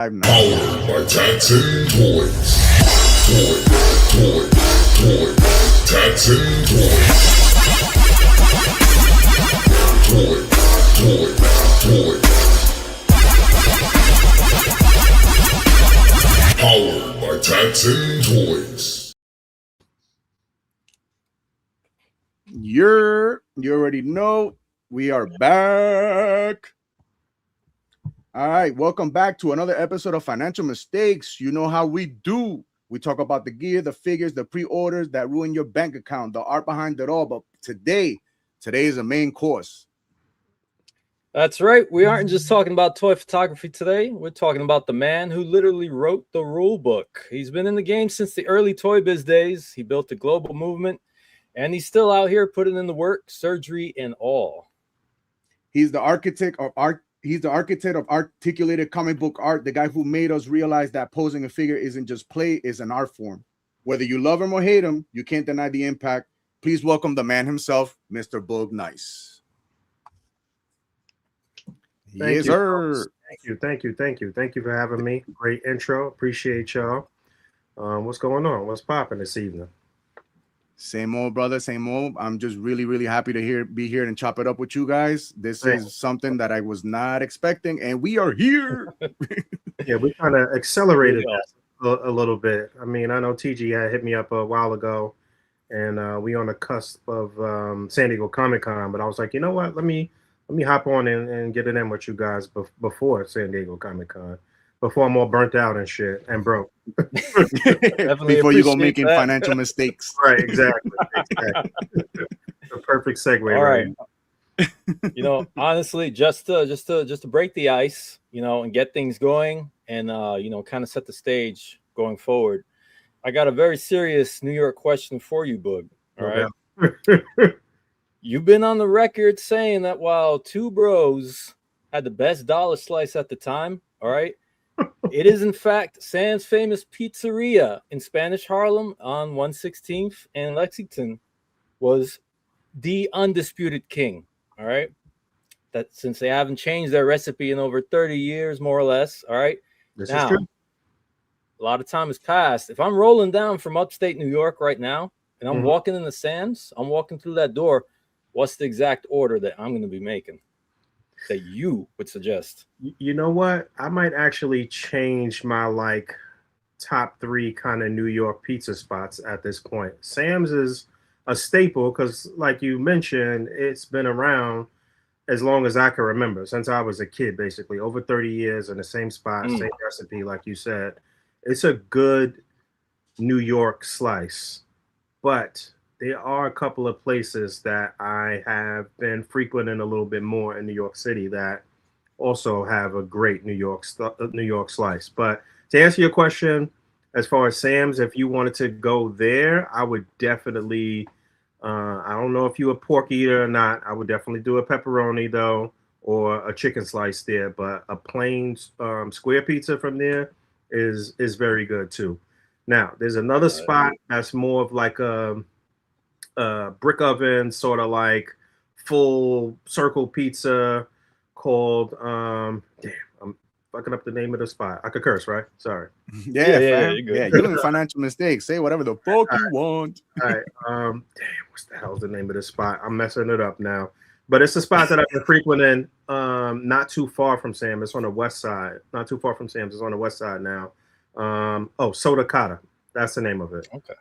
Now. Powered by Tatson Toys. Toy. Tatson Toys. Toy. Powered by Tatson Toys. You already know we are back. All right, welcome back to another episode of Financial Mistakes. You know how we do. We talk about the gear, the figures, the pre-orders that ruin your bank account, the art behind it all. But today is a main course. That's right. We aren't just talking about toy photography today. We're talking about the man who literally wrote the rule book. He's been in the game since the early Toy Biz days. He built a global movement, and he's still out here putting in the work, surgery and all. He's the architect of art. He's the architect of articulated comic book art, the guy who made us realize that posing a figure isn't just play, it's an art form. Whether you love him or hate him, you can't deny the impact. Please welcome the man himself, Mr. Boog Nice. Thank Yes, you. sir. Thank you for having me. Great intro. Appreciate y'all. What's going on? What's popping this evening? Same old, brother. Same old. I'm just really happy to be here and chop it up with you guys. This is something that I was not expecting, and we are here. Yeah, we kind of accelerated a little bit. I mean, I know TG had hit me up a while ago, and we on the cusp of San Diego Comic-Con, but I was like, you know what? Let me hop on and get it in with you guys before San Diego Comic-Con, before I'm all burnt out and shit and broke. Before you go making financial mistakes. Right, exactly. The perfect segue. All right. You know, honestly, just to break the ice, you know, and get things going, and you know, kind of set the stage going forward. I got a very serious New York question for you, Boog. All right. You've been on the record saying that while Two Bros had the best dollar slice at the time, all right, it is in fact Sam's famous pizzeria in Spanish Harlem on 116th and Lexington was the undisputed king, all right? That since they haven't changed their recipe in over 30 years, more or less, all right? This now, is true. a lot of time has passed. If I'm rolling down from upstate New York right now and I'm walking in the Sam's, I'm walking through that door, what's the exact order that I'm going to be making that you would suggest? You know what? I might actually change my top 3 kind of New York pizza spots at this point. Sam's is a staple because, like you mentioned, it's been around as long as I can remember, since I was a kid, basically over 30 years in the same spot, same recipe, like you said. It's a good New York slice, but there are a couple of places that I have been frequenting a little bit more in New York City that also have a great New York slice. But to answer your question, as far as Sam's, if you wanted to go there, I would definitely, I don't know if you're a pork eater or not, I would definitely do a pepperoni though, or a chicken slice there, but a plain square pizza from there is very good too. Now, there's another spot that's more of like a brick oven, sort of like full circle pizza called I'm fucking up the name of the spot. I could curse, right? Sorry. Yeah, you're doing financial mistakes. Say whatever the fuck you want. All right. What's the hell's the name of the spot? I'm messing it up now. But it's a spot that I've been frequenting, not too far from Sam. It's on the west side. Not too far from Sam's. It's on the west side now. Soda Cotta. That's the name of it. Okay.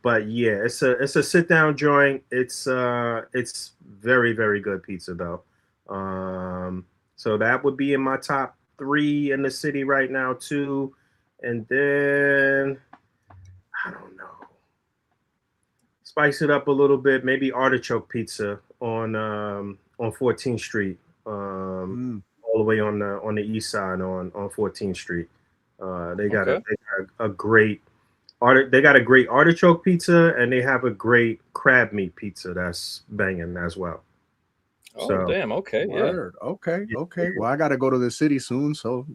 But yeah, it's a sit down joint. It's very, very good pizza though. So that would be in my top 3 in the city right now too. And then I don't know, spice it up a little bit. Maybe artichoke pizza on 14th Street, all the way on the east side on 14th Street. They got a great artichoke pizza, and they have a great crab meat pizza that's banging as well. Oh, So, damn. Okay. Word. Okay. Well, I gotta go to the city soon, so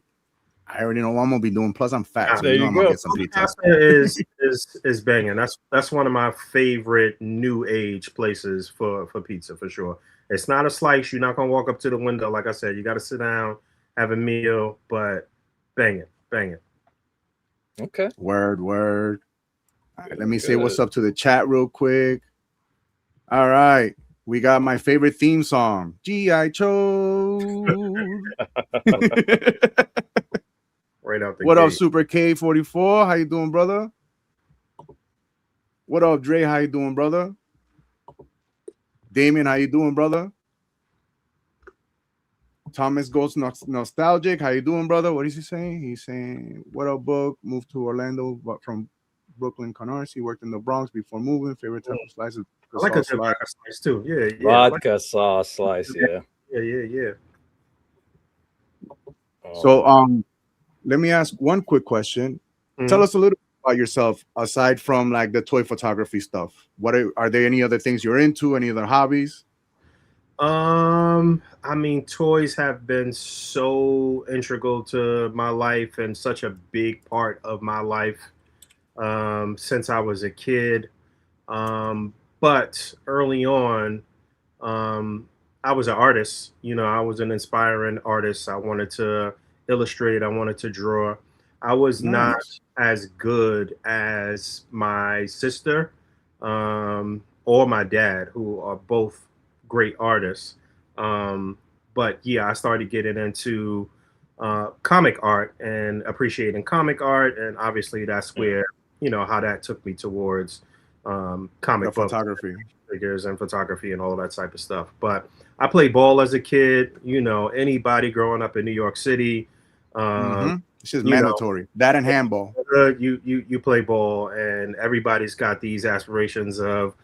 I already know what I'm gonna be doing. Plus, I'm fat, so There you I'm gonna go. get some pizza. is banging. That's one of my favorite new age places for pizza for sure. It's not a slice. You're not gonna walk up to the window. Like I said, you got to sit down, have a meal, but Bang it. Okay. Word. All right, let me say Good. what's up to the chat real quick. All right. We got my favorite theme song, G.I. Joe. Right out the What gate. up, Super K44? How you doing, brother? What up, Dre? How you doing, brother? Damien, how you doing, brother? Thomas Ghost Nostalgic, how you doing, brother? What is he saying? He's saying, what up, book? Moved to Orlando, but from Brooklyn, Canarsie. Worked in the Bronx before moving. Favorite type of slices? I like a slice. vodka slice too. Yeah. Vodka sauce slice, yeah. Yeah. So, let me ask one quick question. Mhm. Tell us a little about yourself aside from like the toy photography stuff. What are there any other things you're into? Any other hobbies? I mean, toys have been so integral to my life and such a big part of my life since I was a kid. But early on, I was an artist. You know, I was an inspiring artist. I wanted to illustrate, I wanted to draw. I was not Nice. as good as my sister or my dad, who are both great artists. But yeah, I started getting into comic art and appreciating comic art. And obviously, that's where, how that took me towards The comic books, photography. figures and photography and all of that type of stuff. But I played ball as a kid. You know, anybody growing up in New York City, It's just you know, mandatory. That and handball. you play ball, and everybody's got these aspirations of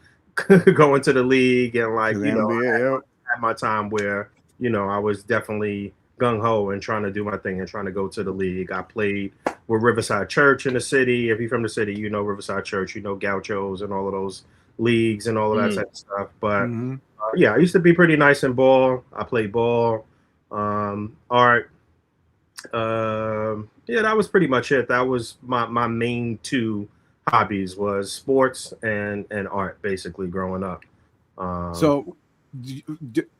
going to the league. And like, To the NBA, yeah. at my time where, I was definitely gung ho and trying to do my thing and trying to go to the league. I played with Riverside Church in the city. If you're from the city, you know Riverside Church, you know Gauchos and all of those leagues and all of that type of stuff. But Mhm. yeah, I used to be pretty nice in ball. I played ball, art. Yeah, that was pretty much it. That was my main two hobbies was sports and art, basically growing up. So,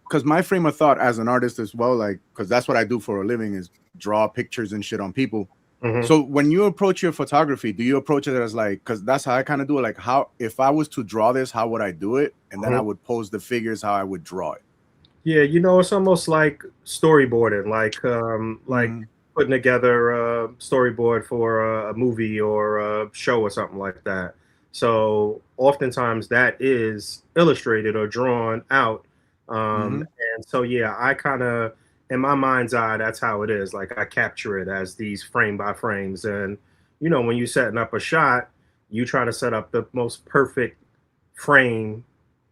because my frame of thought as an artist as well, like, because that's what I do for a living is draw pictures and shit on people. Mhm. So when you approach your photography, do you approach it as like, because that's how I kind of do it, like how if I was to draw this, how would I do it? And then I would pose the figures how I would draw it. Yeah, it's almost like storyboarding, like Mhm. putting together a storyboard for a movie or a show or something like that. So oftentimes that is illustrated or drawn out. Mhm. And so yeah, I kind of in my mind's eye, that's how it is. Like I capture it as these frame by frames. And when you're setting up a shot, you try to set up the most perfect frame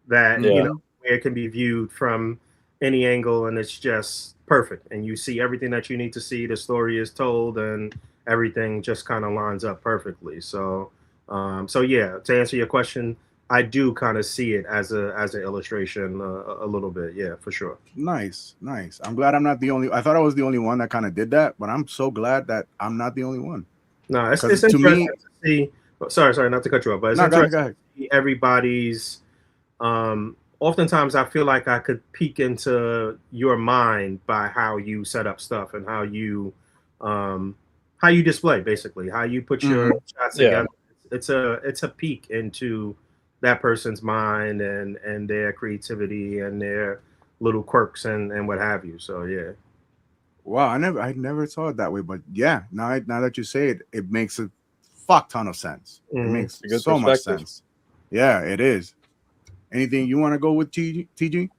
that Yeah. where it can be viewed from any angle, and it's just perfect, and you see everything that you need to see. The story is told and everything just kind of lines up perfectly. So yeah, to answer your question, I do kind of see it as an illustration a little bit. Yeah, for sure. Nice. I'm glad I'm not the only. I thought I was the only one that kind of did that, but I'm so glad that I'm not the only one. No, it's 'Cause interesting to me- to see. Sorry, not to cut you off, but it's No, go interesting ahead. to see everybody's. Oftentimes, I feel like I could peek into your mind by how you set up stuff and how you display, basically how you put your shots Yeah. together. It's a peek into that person's mind and their creativity and their little quirks and what have you. So yeah. Wow, I never saw it that way, but yeah, now that you say it, it makes a fuck ton of sense. It Mhm. makes A good so much perspective. sense. Yeah, it is. Anything you want to go with, TG?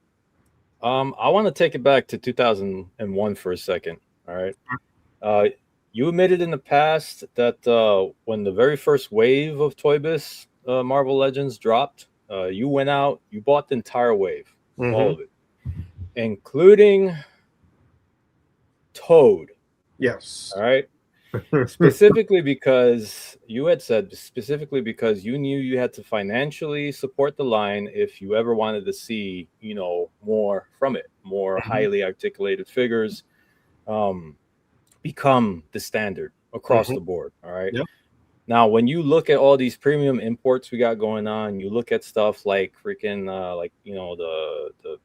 I want to take it back to 2001 for a second. All right. You admitted in the past that when the very first wave of Toy Biz Marvel Legends dropped, you went out, you bought the entire wave, all of it, including Toad. Yes. All right. Specifically because you had said specifically because you knew you had to financially support the line if you ever wanted to see, more from it, more highly articulated figures become the standard across the board. All right. Yep. Now, when you look at all these premium imports we got going on, you look at stuff like freaking the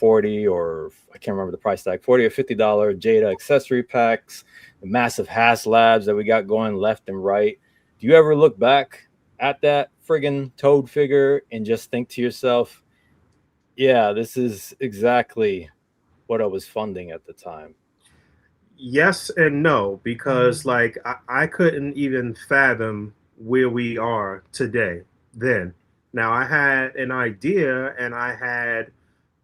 $40 or I can't remember the price tag, $40 or $50 Jada accessory packs, the massive HasLabs that we got going left and right. Do you ever look back at that friggin' Toad figure and just think to yourself, yeah, this is exactly what I was funding at the time? Yes and no, because like I couldn't even fathom where we are today then. Now I had an idea and I had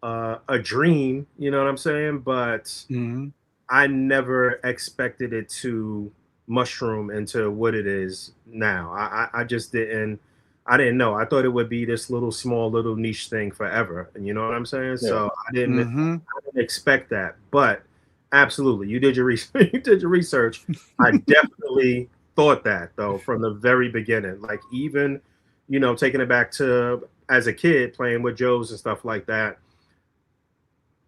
a dream, you know what I'm saying? But Mhm. I never expected it to mushroom into what it is now. I just didn't. I didn't know. I thought it would be this little small little niche thing forever. And you know what I'm saying? Yeah. So Mhm. I didn't expect that. But absolutely, you did your research. You did your research. I definitely thought that though from the very beginning. Like even, taking it back to as a kid playing with Joes and stuff like that,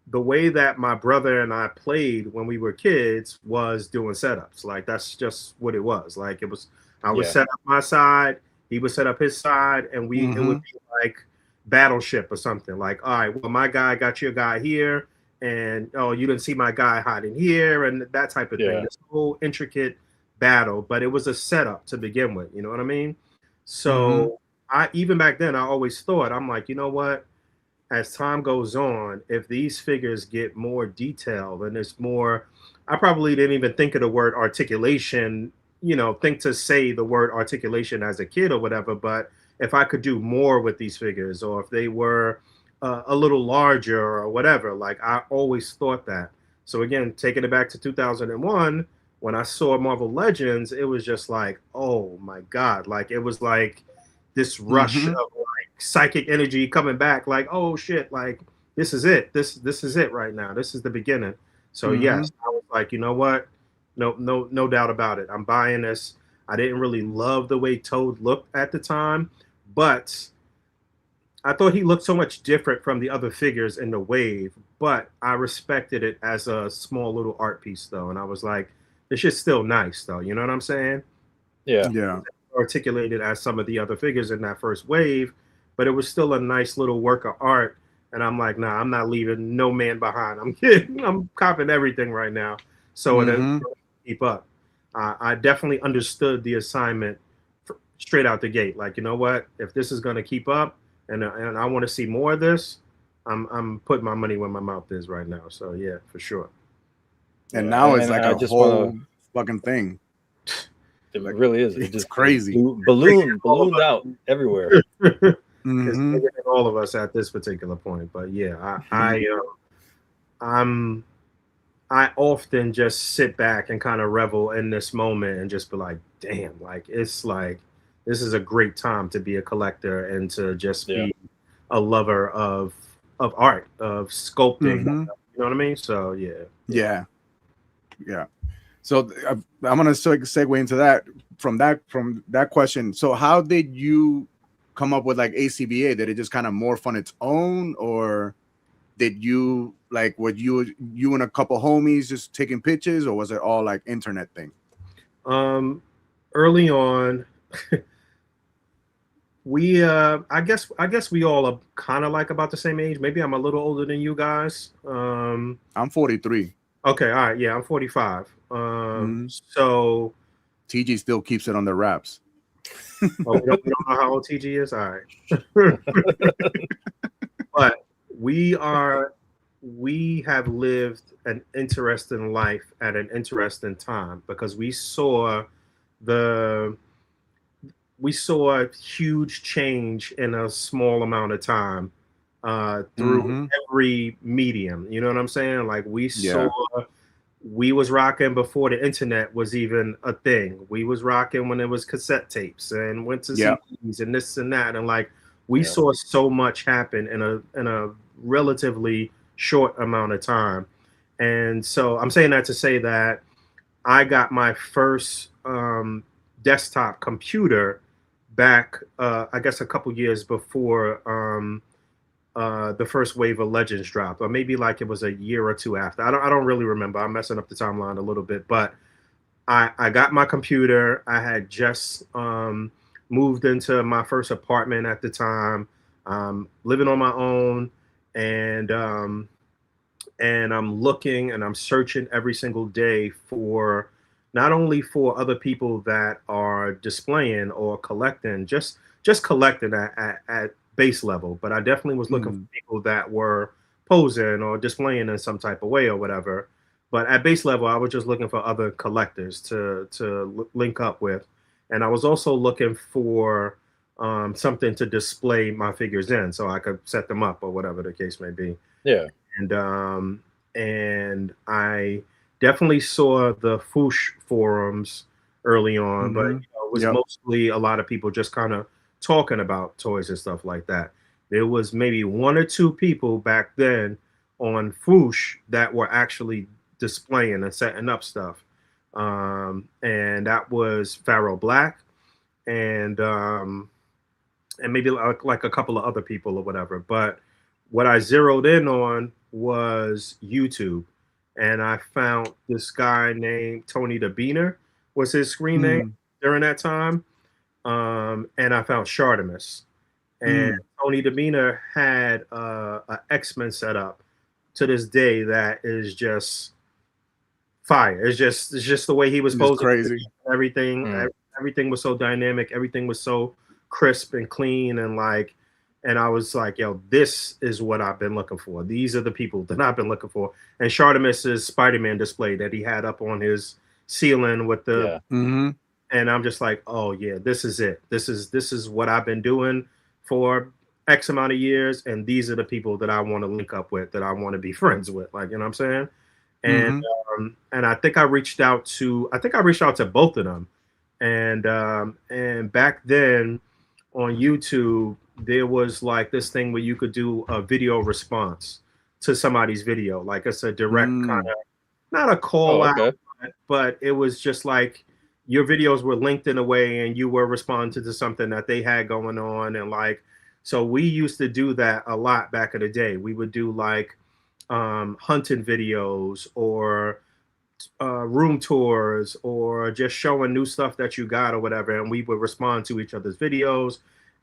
the way that my brother and I played when we were kids was doing setups. Like that's just what it was. Like it was I would Yeah. set up my side, he would set up his side, and it would be like Battleship or something. Like, all right, well, my guy got your guy here, and oh, you didn't see my guy hiding here, and that type of Yeah. thing. This whole intricate battle, but it was a setup to begin with, you know what I mean? So I even back then I always thought, I'm like, you know what? As time goes on, if these figures get more detailed and there's more, I probably didn't even think of the word articulation, think to say the word articulation as a kid or whatever. But if I could do more with these figures, or if they were a little larger or whatever, like I always thought that. So again, taking it back to 2001, when I saw Marvel Legends, it was just like, oh my God, like it was like this rush of psychic energy coming back, like, oh shit, like this is it, this is it right now, this is the beginning. So yes, I was like, you know what, no doubt about it, I'm buying this. I didn't really love the way Toad looked at the time, but I thought he looked so much different from the other figures in the wave, but I respected it as a small little art piece though, and I was like, this shit's still nice though, you know what I'm saying? Yeah. Yeah. Articulated as some of the other figures in that first wave, but it was still a nice little work of art. And I'm like, nah, I'm not leaving no man behind. I'm kidding. I'm copping everything right now. So it doesn't keep up. I definitely understood the assignment straight out the gate. Like, you know what? If this is going to keep up, and I want to see more of this, I'm putting my money where my mouth is right now. So yeah, for sure. And Yeah, now it's and like I a just whole fucking thing. It really is. It It's just crazy. ballooned out everywhere. It's Mhm. bigger than all of us at this particular point. But yeah, I often just sit back and kind of revel in this moment and just be like, damn, like it's like this is a great time to be a collector and to just be a lover of art, of sculpting. You know what I mean? So yeah. So I'm gonna segue into that from that question. So how did you come up with like ACBA? Did it just kind of morph on its own, or did you like what you and a couple homies just taking pictures, or was it all like internet thing? Early on, we I guess we all are kind of like about the same age. Maybe I'm a little older than you guys. I'm 43. Okay, all right, yeah, I'm 45. So TG still keeps it on the wraps. we don't know how old TG is. All right. But we have lived an interesting life at an interesting time, because we saw a huge change in a small amount of time through every medium. You know what I'm saying? Like we was rocking before the internet was even a thing. We was rocking when it was cassette tapes and went to CDs and this and that. And like we saw so much happen in a relatively short amount of time. And so I'm saying that to say that I got my first desktop computer back, I guess, a couple years before the first wave of Legends dropped, or maybe like it was a year or two after. I don't really remember. I'm messing up the timeline a little bit, but I got my computer. I had just moved into my first apartment at the time, living on my own, and and I'm looking and I'm searching every single day for not only for other people that are displaying or collecting, just collecting at base level, but I definitely was looking for people that were posing or displaying in some type of way or whatever. But at base level, I was just looking for other collectors to link up with, and I was also looking for something to display my figures in, so I could set them up or whatever the case may be. Yeah. And I definitely saw the Foosh forums early on, but it was mostly a lot of people just kind of talking about toys and stuff like that. There was maybe one or two people back then on Foosh that were actually displaying and setting up stuff, and that was Pharaoh Black and maybe like a couple of other people or whatever. But what I zeroed in on was YouTube, and I found this guy named Tony the Beaner was his screen name during that time, and I found Shartimus, and Tony the Beaner had a X-Men setup to this day that is just fire. It's just the way he was posing. Crazy. Everything was so dynamic. Everything was so crisp and clean, and I was like, yo, this is what I've been looking for. These are the people that I've been looking for. And Shartimus's Spider-Man display that he had up on his ceiling with the and I'm just like, oh yeah, this is it. This is what I've been doing for X amount of years, and these are the people that I want to link up with, that I want to be friends with. Like, you know what I'm saying? And I think I reached out to both of them. And back then on YouTube, there was like this thing where you could do a video response to somebody's video. Like it's a direct kind of, not a call out, but it was just like your videos were linked in a way and you were responding to something that they had going on. And like, so we used to do that a lot back in the day. We would do like hunting videos or room tours or just showing new stuff that you got or whatever, and we would respond to each other's videos.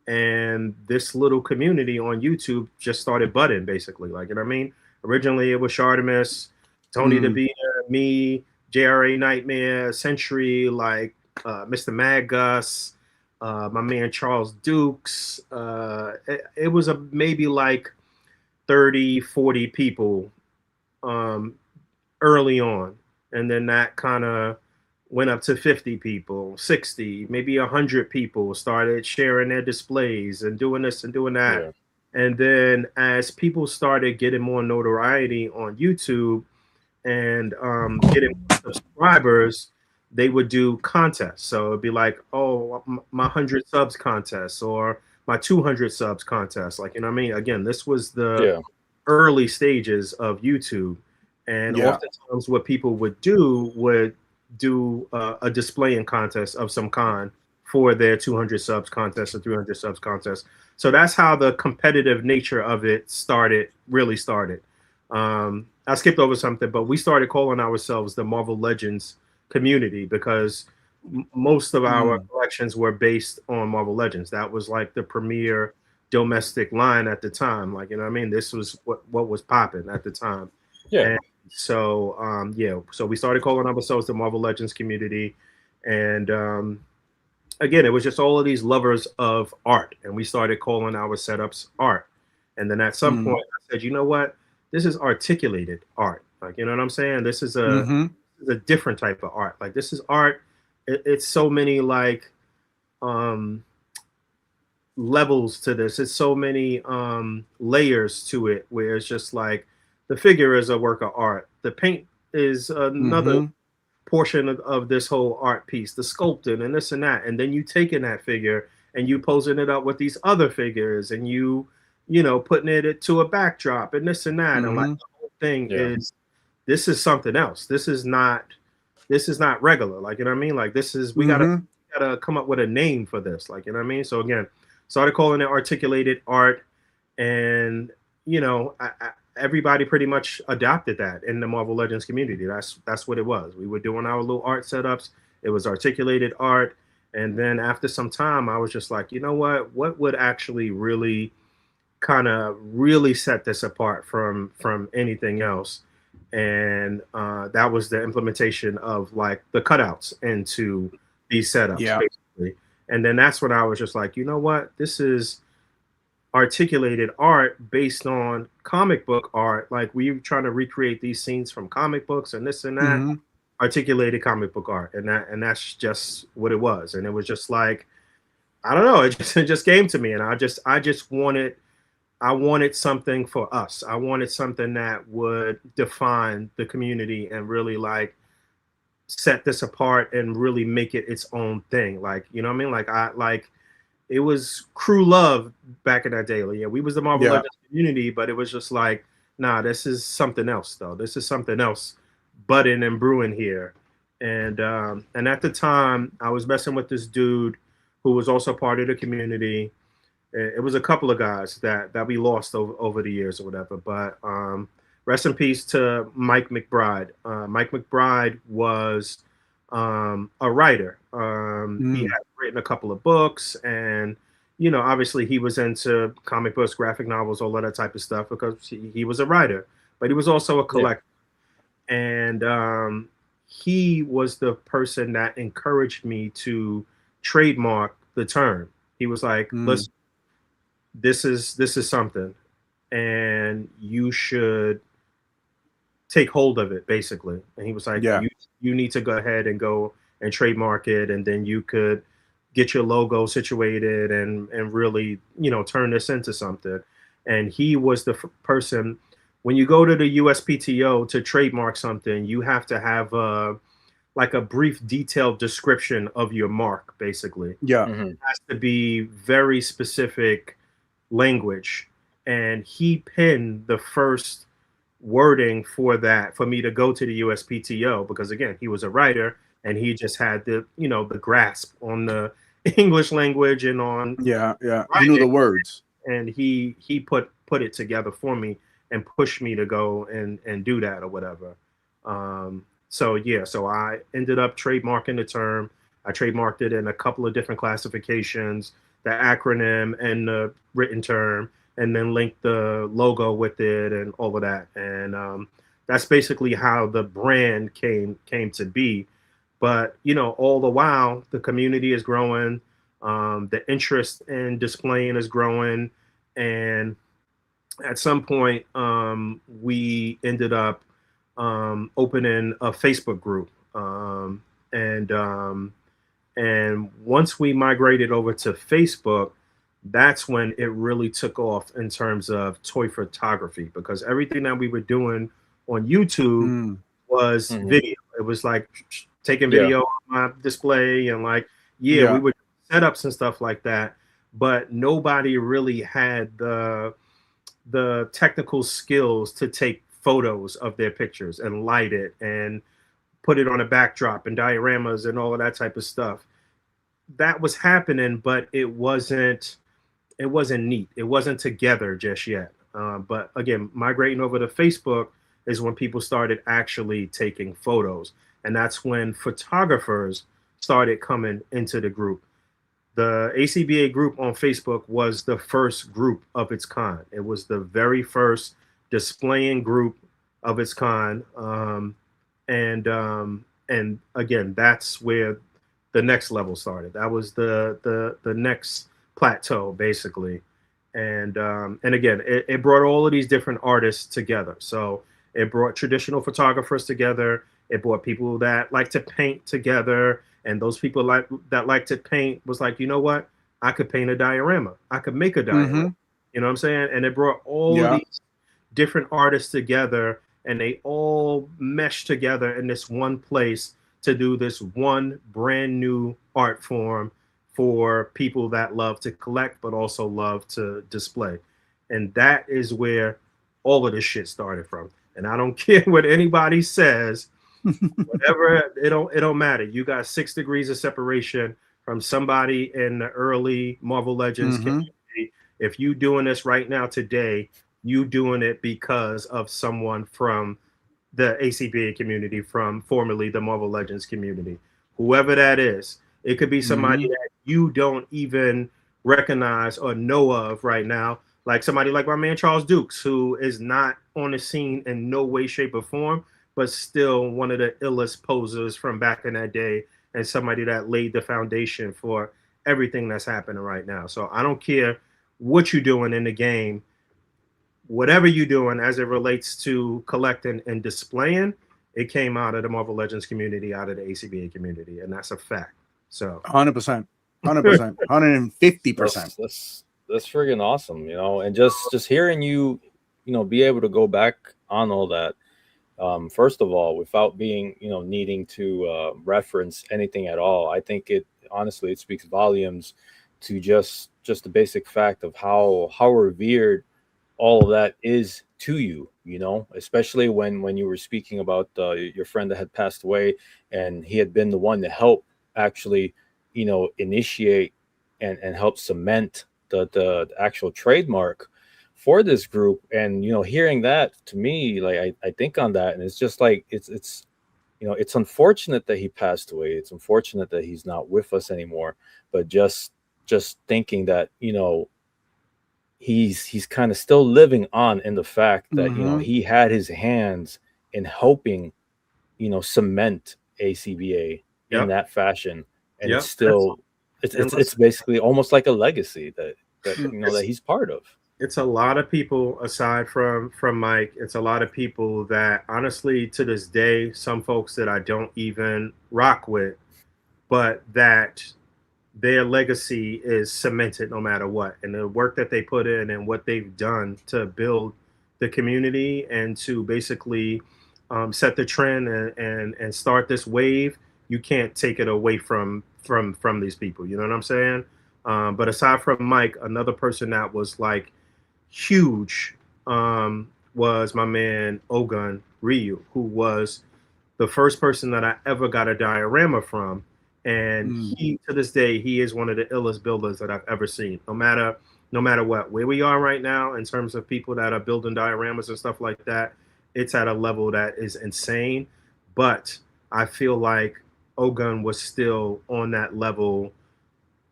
And this little community on YouTube just started budding, basically. Like, you know what I mean? Originally it was Shartimus, Tony the Beaner, me, JRA Nightmare, Century, like Mr. Mad Gus, my man Charles Dukes. It was maybe like 30, 40 people early on. And then that kind of went up to 50 people, 60, maybe 100 people started sharing their displays and doing this and doing that. Yeah. And then as people started getting more notoriety on YouTube and getting subscribers, they would do contests. So it'd be like, oh, my 100 subs contest or my 200 subs contest. Like, you know what I mean? Again, this was the early stages of YouTube. And oftentimes what people would do a displaying contest of some kind for their 200 subs contest or 300 subs contest. So that's how the competitive nature of it really started. I skipped over something, but we started calling ourselves the Marvel Legends community because most of our collections were based on Marvel Legends. That was like the premier domestic line at the time. Like, you know what I mean? This was what was popping at the time. Yeah. And so, so we started calling ourselves the Marvel Legends community. And again, it was just all of these lovers of art. And we started calling our setups art. And then at some point I said, you know what? This is articulated art. Like, you know what I'm saying? This is a different type of art. Like, this is art. It's so many like levels to this. It's so many layers to it where it's just like the figure is a work of art. The paint is another portion of this whole art piece, the sculpting and this and that. And then you taking that figure and you posing it up with these other figures and you know, putting it to a backdrop and this and that. And like the whole thing this is something else. This is not regular. Like, you know what I mean? Like, this is, we gotta come up with a name for this. Like, you know what I mean? So again, started calling it articulated art, and you know, everybody pretty much adopted that in the Marvel Legends community. That's what it was. We were doing our little art setups. It was articulated art. And then after some time, I was just like, you know what would actually really kind of really set this apart from anything else? and that was the implementation of like the cutouts into these setups, basically. And then that's when I was just like, you know what, this is articulated art based on comic book art. Like we were trying to recreate these scenes from comic books and this and that. Articulated comic book art, and that's just what it was. And it was just like, I don't know, it just came to me, and I just wanted something for us. I wanted something that would define the community and really like set this apart and really make it its own thing. Like, you know what I mean? It was crew love back in that day. Like, yeah, we was the Marvel Legends community, but it was just like, nah, this is something else though. This is something else budding and brewing here. And at the time I was messing with this dude who was also part of the community. It was a couple of guys that we lost over the years or whatever, but rest in peace to Mike McBride. Mike McBride was a writer. He had written a couple of books, and you know, obviously he was into comic books, graphic novels, all of that type of stuff because he was a writer, but he was also a collector. And he was the person that encouraged me to trademark the term. He was like, listen, this is something, and you should take hold of it, basically. And he was like, you need to go ahead and go and trademark it, and then you could get your logo situated and really, you know, turn this into something. And he was the person. When you go to the USPTO to trademark something, you have to have a brief, detailed description of your mark, basically. Yeah. It has to be very specific language. And he pinned the first wording for that for me to go to the USPTO, because again, he was a writer and he just had the, you know, the grasp on the English language and on he knew the words. And he put it together for me and push me to go and do that or whatever. So I ended up trademarking the term. I trademarked it in a couple of different classifications, the acronym and the written term, and then linked the logo with it and all of that. And that's basically how the brand came to be. But, you know, all the while, the community is growing. The interest in displaying is growing. And at some point, we ended up opening a Facebook group, and once we migrated over to Facebook, that's when it really took off in terms of toy photography, because everything that we were doing on YouTube was video. It was like taking video on my display and like we would set ups and stuff like that, but nobody really had the technical skills to take photos of their pictures and light it and put it on a backdrop and dioramas and all of that type of stuff. That was happening, but it wasn't neat. It wasn't together just yet. But again, migrating over to Facebook is when people started actually taking photos. And that's when photographers started coming into the group. The ACBA group on Facebook was the first group of its kind. It was the very first displaying group of its kind. And again, that's where the next level started. That was the next plateau, basically. And again, it brought all of these different artists together. So it brought traditional photographers together. It brought people that like to paint together. And those people that like to paint was like, you know what? I could paint a diorama. I could make a diorama. You know what I'm saying? And it brought all of these different artists together, and they all meshed together in this one place to do this one brand new art form for people that love to collect, but also love to display. And that is where all of this shit started from. And I don't care what anybody says, whatever, it don't matter. You got 6 degrees of separation from somebody in the early Marvel Legends community. If you doing this right now today, you doing it because of someone from the ACBA community, from formerly the Marvel Legends community. Whoever that is, it could be somebody that you don't even recognize or know of right now, Like somebody like my man Charles Dukes, who is not on the scene in no way, shape, or form, but still one of the illest posers from back in that day, and somebody that laid the foundation for everything that's happening right now. So I don't care what you're doing in the game, whatever you're doing as it relates to collecting and displaying, it came out of the Marvel Legends community, out of the ACBA community, and that's a fact. So 100%, 100%, 150%. That's friggin' awesome, you know, and just hearing you know, be able to go back on all that. First of all, without being, you know, needing to reference anything at all, I think it honestly, it speaks volumes to just the basic fact of how revered all of that is to you, you know, especially when you were speaking about your friend that had passed away, and he had been the one to help actually, you know, initiate and help cement the actual trademark for this group. And you know, hearing that, to me, like I think on that, and it's just like it's you know, it's unfortunate that he passed away, it's unfortunate that he's not with us anymore, but just thinking that, you know, he's kind of still living on in the fact that, you know, he had his hands in helping, you know, cement ACBA in that fashion, and it's still it's basically almost like a legacy that you know, that he's part of. It's a lot of people aside from Mike. It's a lot of people that honestly, to this day, some folks that I don't even rock with, but that their legacy is cemented no matter what. And the work that they put in and what they've done to build the community and to basically set the trend and start this wave, you can't take it away from these people. You know what I'm saying? But aside from Mike, another person that was like huge was my man Ogun Ryu, who was the first person that I ever got a diorama from. And he, to this day, he is one of the illest builders that I've ever seen. No matter what, where we are right now in terms of people that are building dioramas and stuff like that, it's at a level that is insane. But I feel like Ogun was still on that level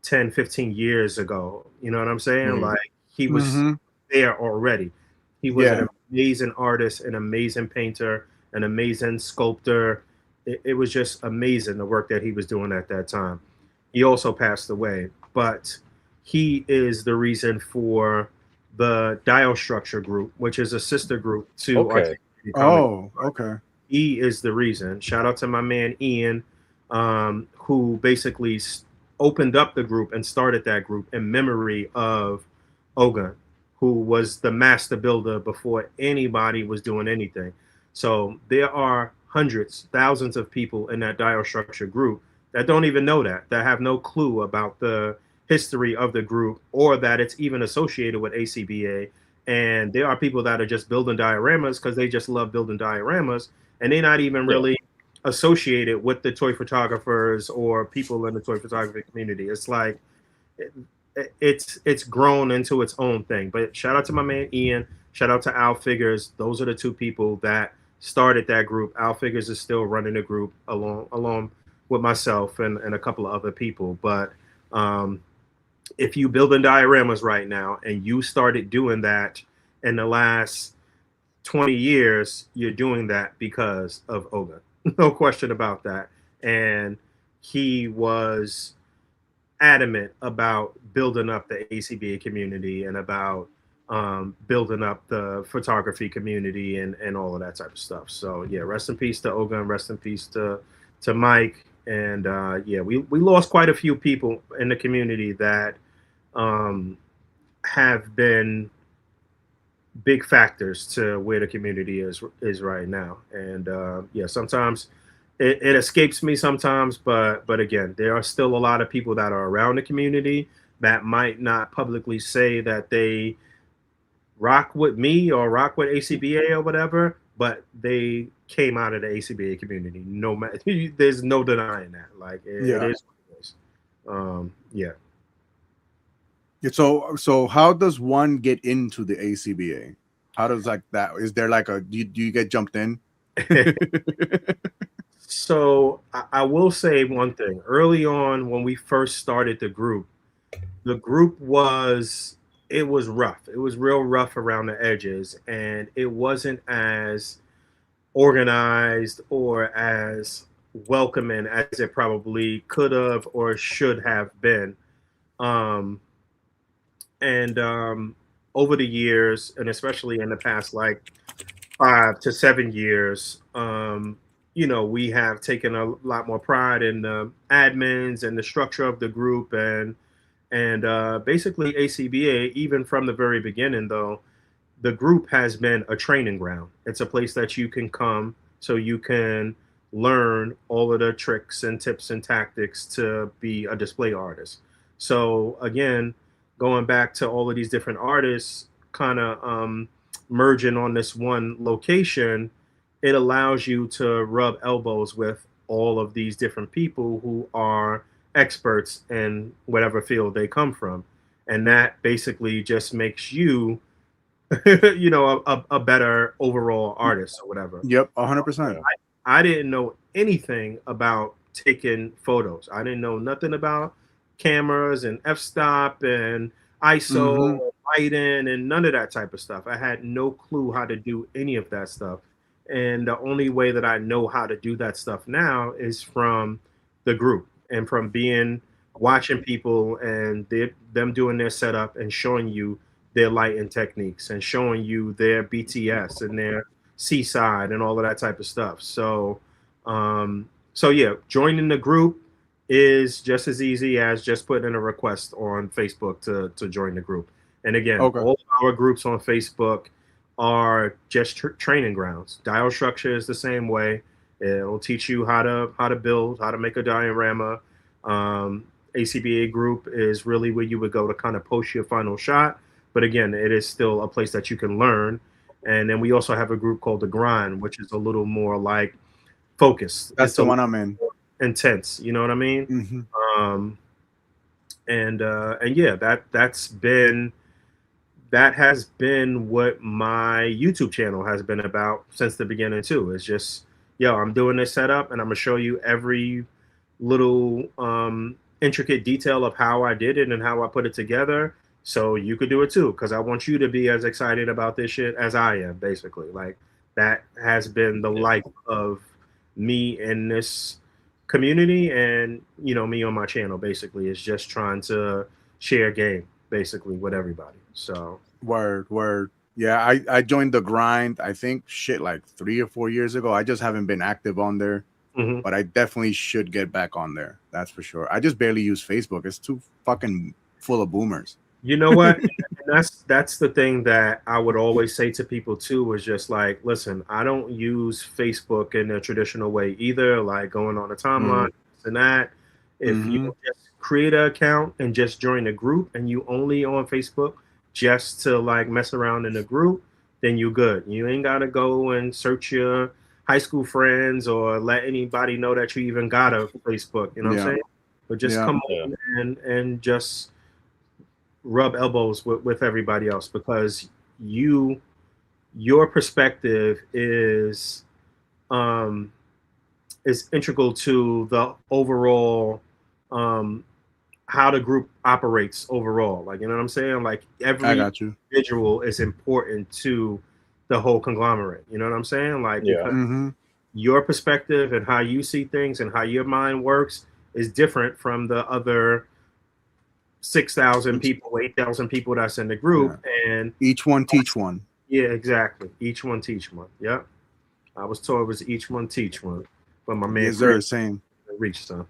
10, 15 years ago. You know what I'm saying? Like he was there already. He was an amazing artist, an amazing painter, an amazing sculptor. It was just amazing, the work that he was doing at that time. He also passed away, but he is the reason for the Dial Structure group, which is a sister group to okay. He is the reason. Shout out to my man Ian, who basically opened up the group and started that group in memory of Ogun, who was the master builder before anybody was doing anything. So there are hundreds, thousands of people in that Dial Structure group that don't even know that have no clue about the history of the group or that it's even associated with ACBA. And there are people that are just building dioramas because they just love building dioramas, and they're not even really associated with the toy photographers or people in the toy photography community. It's like it's grown into its own thing. But shout out to my man Ian, shout out to Al Figures. Those are the two people that started that group. Al Figures is still running the group along with myself and a couple of other people. But if you building dioramas right now and you started doing that in the last 20 years, you're doing that because of Ogun. No question about that. And he was adamant about building up the ACBA community and about building up the photography community and all of that type of stuff. So yeah, rest in peace to Ogun, rest in peace to Mike. And we lost quite a few people in the community that have been big factors to where the community is right now. And sometimes it escapes me sometimes, but again, there are still a lot of people that are around the community that might not publicly say that they rock with me or rock with ACBA or whatever, but they came out of the ACBA community. No matter, there's no denying that. Like it is what it is. So how does one get into the ACBA? How does like that? Is there like do you get jumped in? So I will say one thing. Early on, when we first started the group was it was rough. It was real rough around the edges, and it wasn't as organized or as welcoming as it probably could have or should have been. Um, and over the years, and especially in the past like 5 to 7 years, we have taken a lot more pride in the admins and the structure of the group, and basically ACBA, even from the very beginning, though, the group has been a training ground. It's a place that you can come so you can learn all of the tricks and tips and tactics to be a display artist. So again, going back to all of these different artists kind of merging on this one location, it allows you to rub elbows with all of these different people who are experts in whatever field they come from. And that basically just makes you a better overall artist or whatever. Yep, 100%. I didn't know anything about taking photos. I didn't know nothing about cameras and f-stop and ISO, lighting, and none of that type of stuff. I had no clue how to do any of that stuff. And the only way that I know how to do that stuff now is from the group and from watching people and them doing their setup and showing you their lighting techniques and showing you their BTS and their Seaside and all of that type of stuff. So yeah, joining the group is just as easy as just putting in a request on Facebook to join the group. And again, all of our groups on Facebook are just training grounds. Dial structure is the same way. It'll teach you how to build, how to make a diorama. ACBA group is really where you would go to kind of post your final shot. But again, it is still a place that you can learn. And then we also have a group called The Grind, which is a little more like focused. That's the one I'm in. Intense, you know what I mean? Mm-hmm. And yeah, that has been what my YouTube channel has been about since the beginning too. It's just, I'm doing this setup and I'm gonna show you every little intricate detail of how I did it and how I put it together, so you could do it too. Because I want you to be as excited about this shit as I am. Basically, like that has been the life of me in this community, and me on my channel. Basically, is just trying to share game basically with everybody. So word. Yeah, I joined The Grind, I think like 3 or 4 years ago. I just haven't been active on there. But I definitely should get back on there. That's for sure. I just barely use Facebook. It's too fucking full of boomers. You know what? that's the thing that I would always say to people too, is just like, listen, I don't use Facebook in a traditional way either, like going on a timeline and that. If you just create an account and just join a group and you only on Facebook just to like mess around in a group, then you're good. You ain't gotta go and search your high school friends or let anybody know that you even got a Facebook, you know what I'm saying? But just come on and just rub elbows with everybody else, because your perspective is integral to the overall how the group operates overall. Like, you know what I'm saying? Like every individual is important to the whole conglomerate. You know what I'm saying? Like your perspective and how you see things and how your mind works is different from the other 6,000 people, 8,000 people that's in the group, and each one teach one. Yeah, exactly. Each one teach one. Yep. I was told it was each one teach one, but my man same reached some.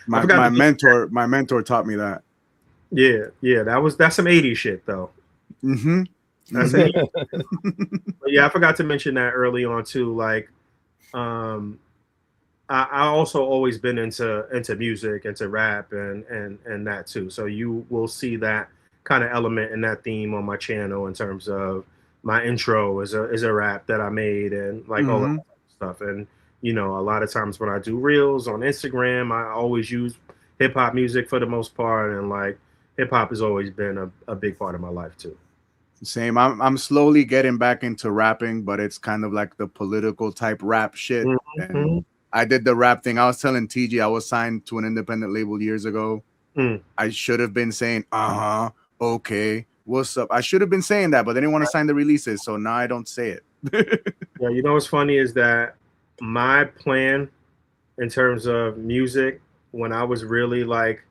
my mentor taught me that. Yeah, that's some 80s shit though. That's it. But yeah, I forgot to mention that early on too. Like, I also always been into music, into rap, and that too. So you will see that kind of element and that theme on my channel in terms of my intro is a rap that I made and like all that stuff. And a lot of times when I do reels on Instagram, I always use hip hop music for the most part, and like hip hop has always been a big part of my life too. Same. I'm slowly getting back into rapping, but it's kind of like the political type rap shit. And I did the rap thing. I was telling TG I was signed to an independent label years ago. I should have been saying, okay, What's up? I should have been saying that, but they didn't want to sign the releases, so now I don't say it. Yeah, you know what's funny is that my plan in terms of music, when I was really like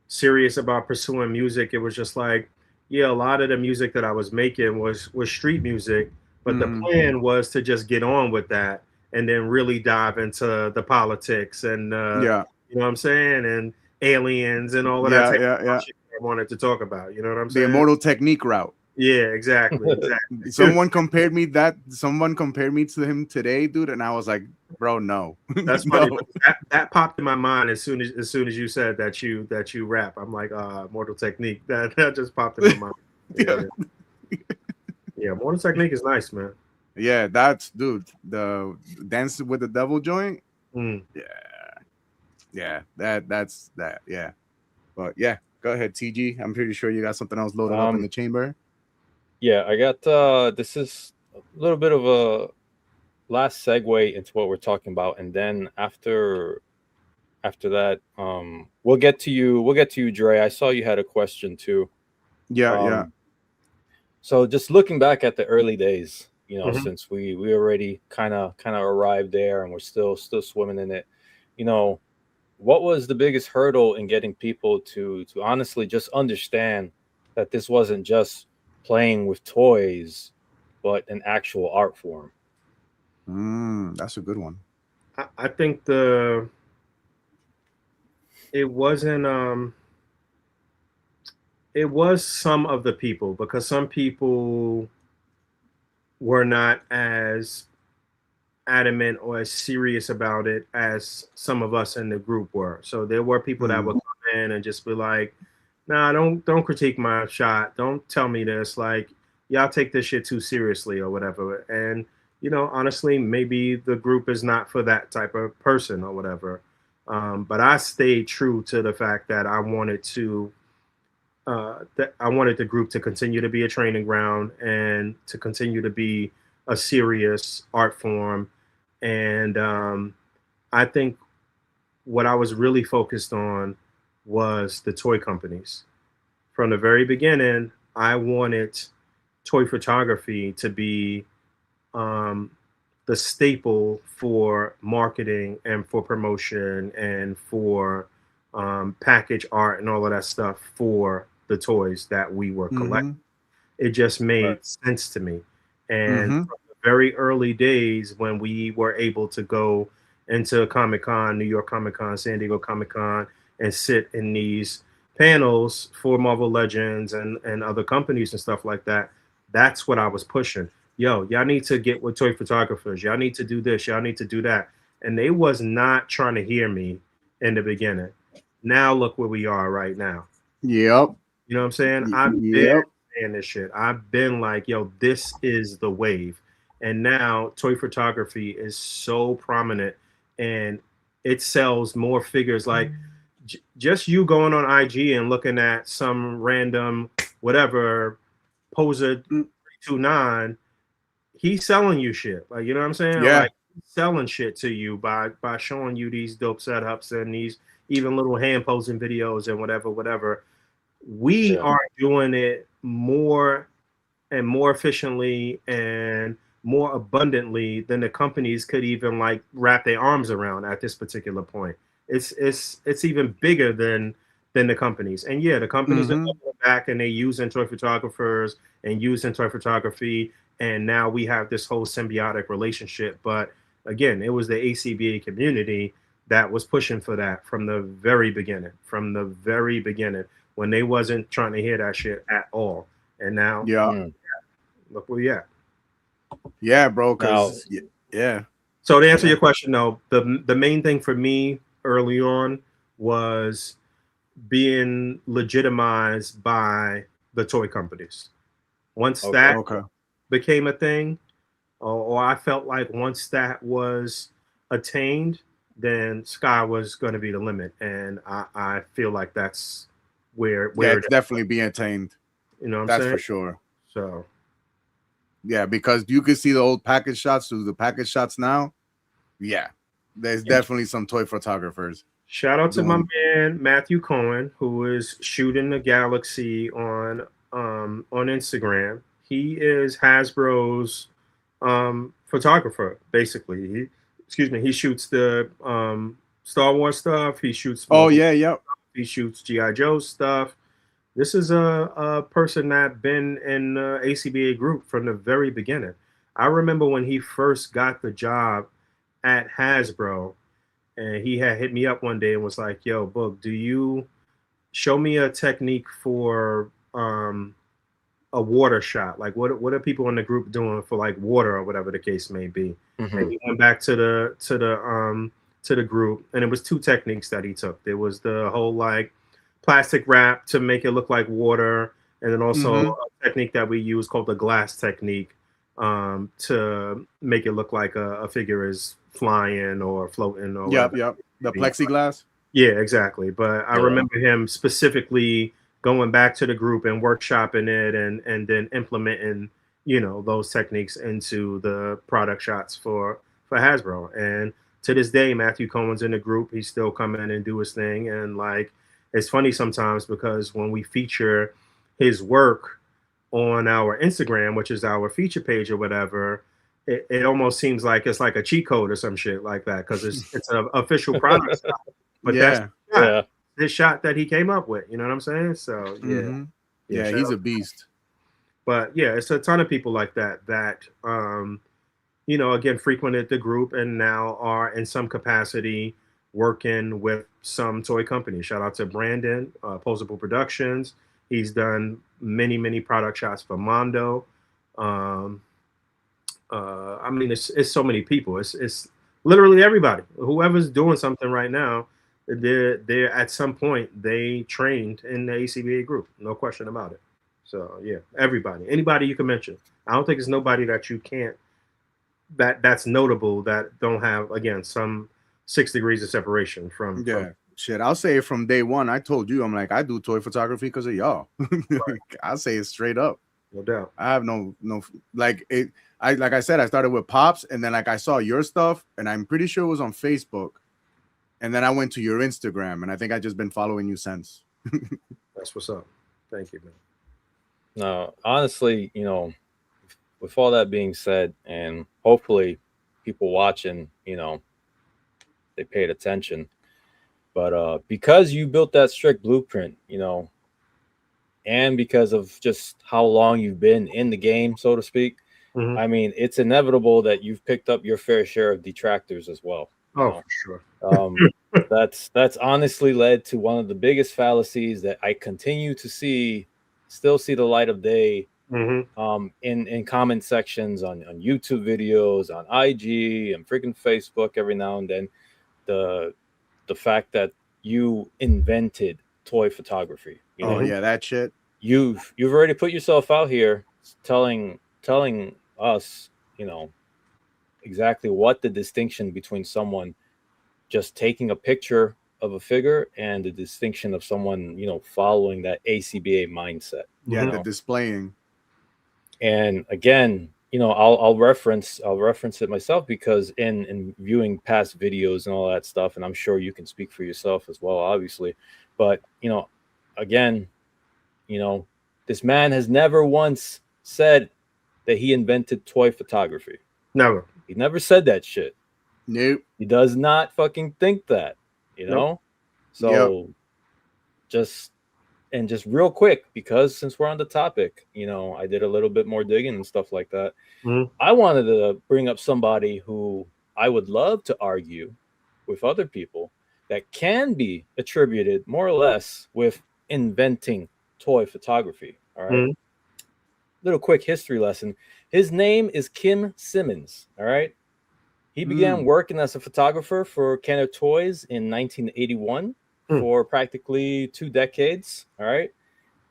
serious about pursuing music, it was just like, yeah, a lot of the music that I was making was street music, but the plan was to just get on with that and then really dive into the politics and Yeah. you know what I'm saying, and aliens and all of Yeah, that yeah, yeah. shit I wanted to talk about. You know what I'm The saying? Immortal Technique route. Yeah, exactly. Exactly. Someone compared me to him today, dude, and I was like, bro, no. That's funny. No. That popped in my mind as soon as you said that you rap. I'm like, Mortal Technique. That just popped in my mind. Yeah, yeah. Mortal Technique is nice, man. Yeah, that's dude. The Dance with the Devil joint. Mm. Yeah. That's that. Yeah. But yeah, go ahead, TG. I'm pretty sure you got something else loaded up in the chamber. Yeah, I got this is a little bit of a last segue into what we're talking about, and then after that, we'll get to you, Dre. I saw you had a question too. Yeah. So just looking back at the early days, you know, Mhm. since we already kind of arrived there and we're still swimming in it, you know, what was the biggest hurdle in getting people to honestly just understand that this wasn't just playing with toys, but an actual art form? That's a good one. I think it wasn't it was some of the people, because some people were not as adamant or as serious about it as some of us in the group were. So there were people that would come in and just be like, nah, don't critique my shot. Don't tell me this. Like, y'all take this shit too seriously or whatever. And, you know, honestly, maybe the group is not for that type of person or whatever. But I stayed true to the fact that I wanted the group to continue to be a training ground and to continue to be a serious art form. And I think what I was really focused on was the toy companies. From the very beginning, I wanted toy photography to be the staple for marketing and for promotion and for package art and all of that stuff for the toys that we were collecting. It just made sense to me. And from the very early days when we were able to go into Comic-Con, New York Comic-Con, San Diego Comic-Con, and sit in these panels for Marvel Legends and other companies and stuff like that, that's what I was pushing. Yo, y'all need to get with toy photographers. Y'all need to do this. Y'all need to do that. And they was not trying to hear me in the beginning. Now look where we are right now. Yep. You know what I'm saying? I've been saying this shit. I've been like, yo, this is the wave. And now toy photography is so prominent and it sells more figures. Like just you going on IG and looking at some random whatever poser 329, he's selling you shit. Like, you know what I'm saying? Yeah. Like selling shit to you by showing you these dope setups and these even little hand posing videos and whatever. We are doing it more and more efficiently and more abundantly than the companies could even like wrap their arms around at this particular point. It's even bigger than the companies. And yeah, the companies are going back and they using toy photographers and using toy photography, and now we have this whole symbiotic relationship. But again, it was the ACBA community that was pushing for that from the very beginning. When they wasn't trying to hear that shit at all. And now, look where we at. Yeah, bro. Yeah. So to answer your question, though, the main thing for me early on was being legitimized by the toy companies. Once that became a thing, or I felt like once that was attained, then sky was going to be the limit. And I feel like that's where it's definitely being attained. You know what I'm saying? That's for sure. So yeah, because you can see the old package shots to the package shots now. Yeah, there's definitely some toy photographers. Shout out to my man Matthew Cohen, who is shooting the Galaxy on on Instagram. He is Hasbro's photographer, basically. He shoots the Star Wars stuff. He shoots. Oh yeah, yep. He shoots GI Joe stuff. This is a person that been in the ACBA group from the very beginning. I remember when he first got the job at Hasbro, and he had hit me up one day and was like, "Yo, Book, do you show me a technique for a water shot? Like, what are people in the group doing for like water or whatever the case may be?" Mhm. And he went back to the group, and it was two techniques that he took. There was the whole like plastic wrap to make it look like water, and then also a technique that we use called the glass technique to make it look like a figure is flying or floating or Yep, whatever. yep. The plexiglass. Yeah, exactly. But I Yeah. remember him specifically going back to the group and workshopping it and then implementing, those techniques into the product shots for Hasbro. And to this day, Matthew Cohen's in the group. He's still come in and do his thing. And like, it's funny sometimes because when we feature his work on our Instagram, which is our feature page or whatever, it almost seems like it's like a cheat code or some shit like that because it's an official product. But Yeah. that's his shot that he came up with. You know what I'm saying? So yeah, Mhm. Yeah, shout he's out. a beast. But yeah, it's a ton of people like that again frequented the group and now are in some capacity working with some toy companies. Shout out to Brandon, Posable Productions. He's done many product shots for Mondo. I mean, it's so many people. It's literally everybody. Whoever's doing something right now, they're at some point they trained in the ACBA group. No question about it. So yeah, anybody you can mention. I don't think there's nobody that you can't that's notable that don't have again some 6 degrees of separation from. Yeah. Shit, I'll say it from day one. I told you, I'm like, I do toy photography because of y'all. I'll say it straight up. No doubt. I have no like it. Like I said, I started with Pops, and then like I saw your stuff, and I'm pretty sure it was on Facebook, and then I went to your Instagram, and I think I just been following you since. That's what's up. Thank you, man. No, honestly, with all that being said, and hopefully people watching, they paid attention. But because you built that strict blueprint, and because of just how long you've been in the game, so to speak, Mhm. I mean, it's inevitable that you've picked up your fair share of detractors as well. Oh, for sure. That's honestly led to one of the biggest fallacies that I continue to still see the light of day Mm-hmm. in comment sections on YouTube videos, on IG and freaking Facebook every now and then. The fact that you invented toy photography. Oh yeah, that shit. You've already put yourself out here telling us, exactly what the distinction between someone just taking a picture of a figure and the distinction of someone, following that ACBA mindset. Yeah, the displaying. And again, I'll reference it myself because in viewing past videos and all that stuff, and I'm sure you can speak for yourself as well, obviously. But again, this man has never once said that he invented toy photography. Never. He never said that shit. Nope. He does not fucking think that, Nope. So just real quick, because since we're on the topic, I did a little bit more digging and stuff like that. Mhm. I wanted to bring up somebody who I would love to argue with other people that can be attributed more or less with inventing toy photography. All right. Mhm. Little quick history lesson. His name is Kim Simmons. All right. He began working as a photographer for Kenner Toys in 1981 for practically 2 decades. All right.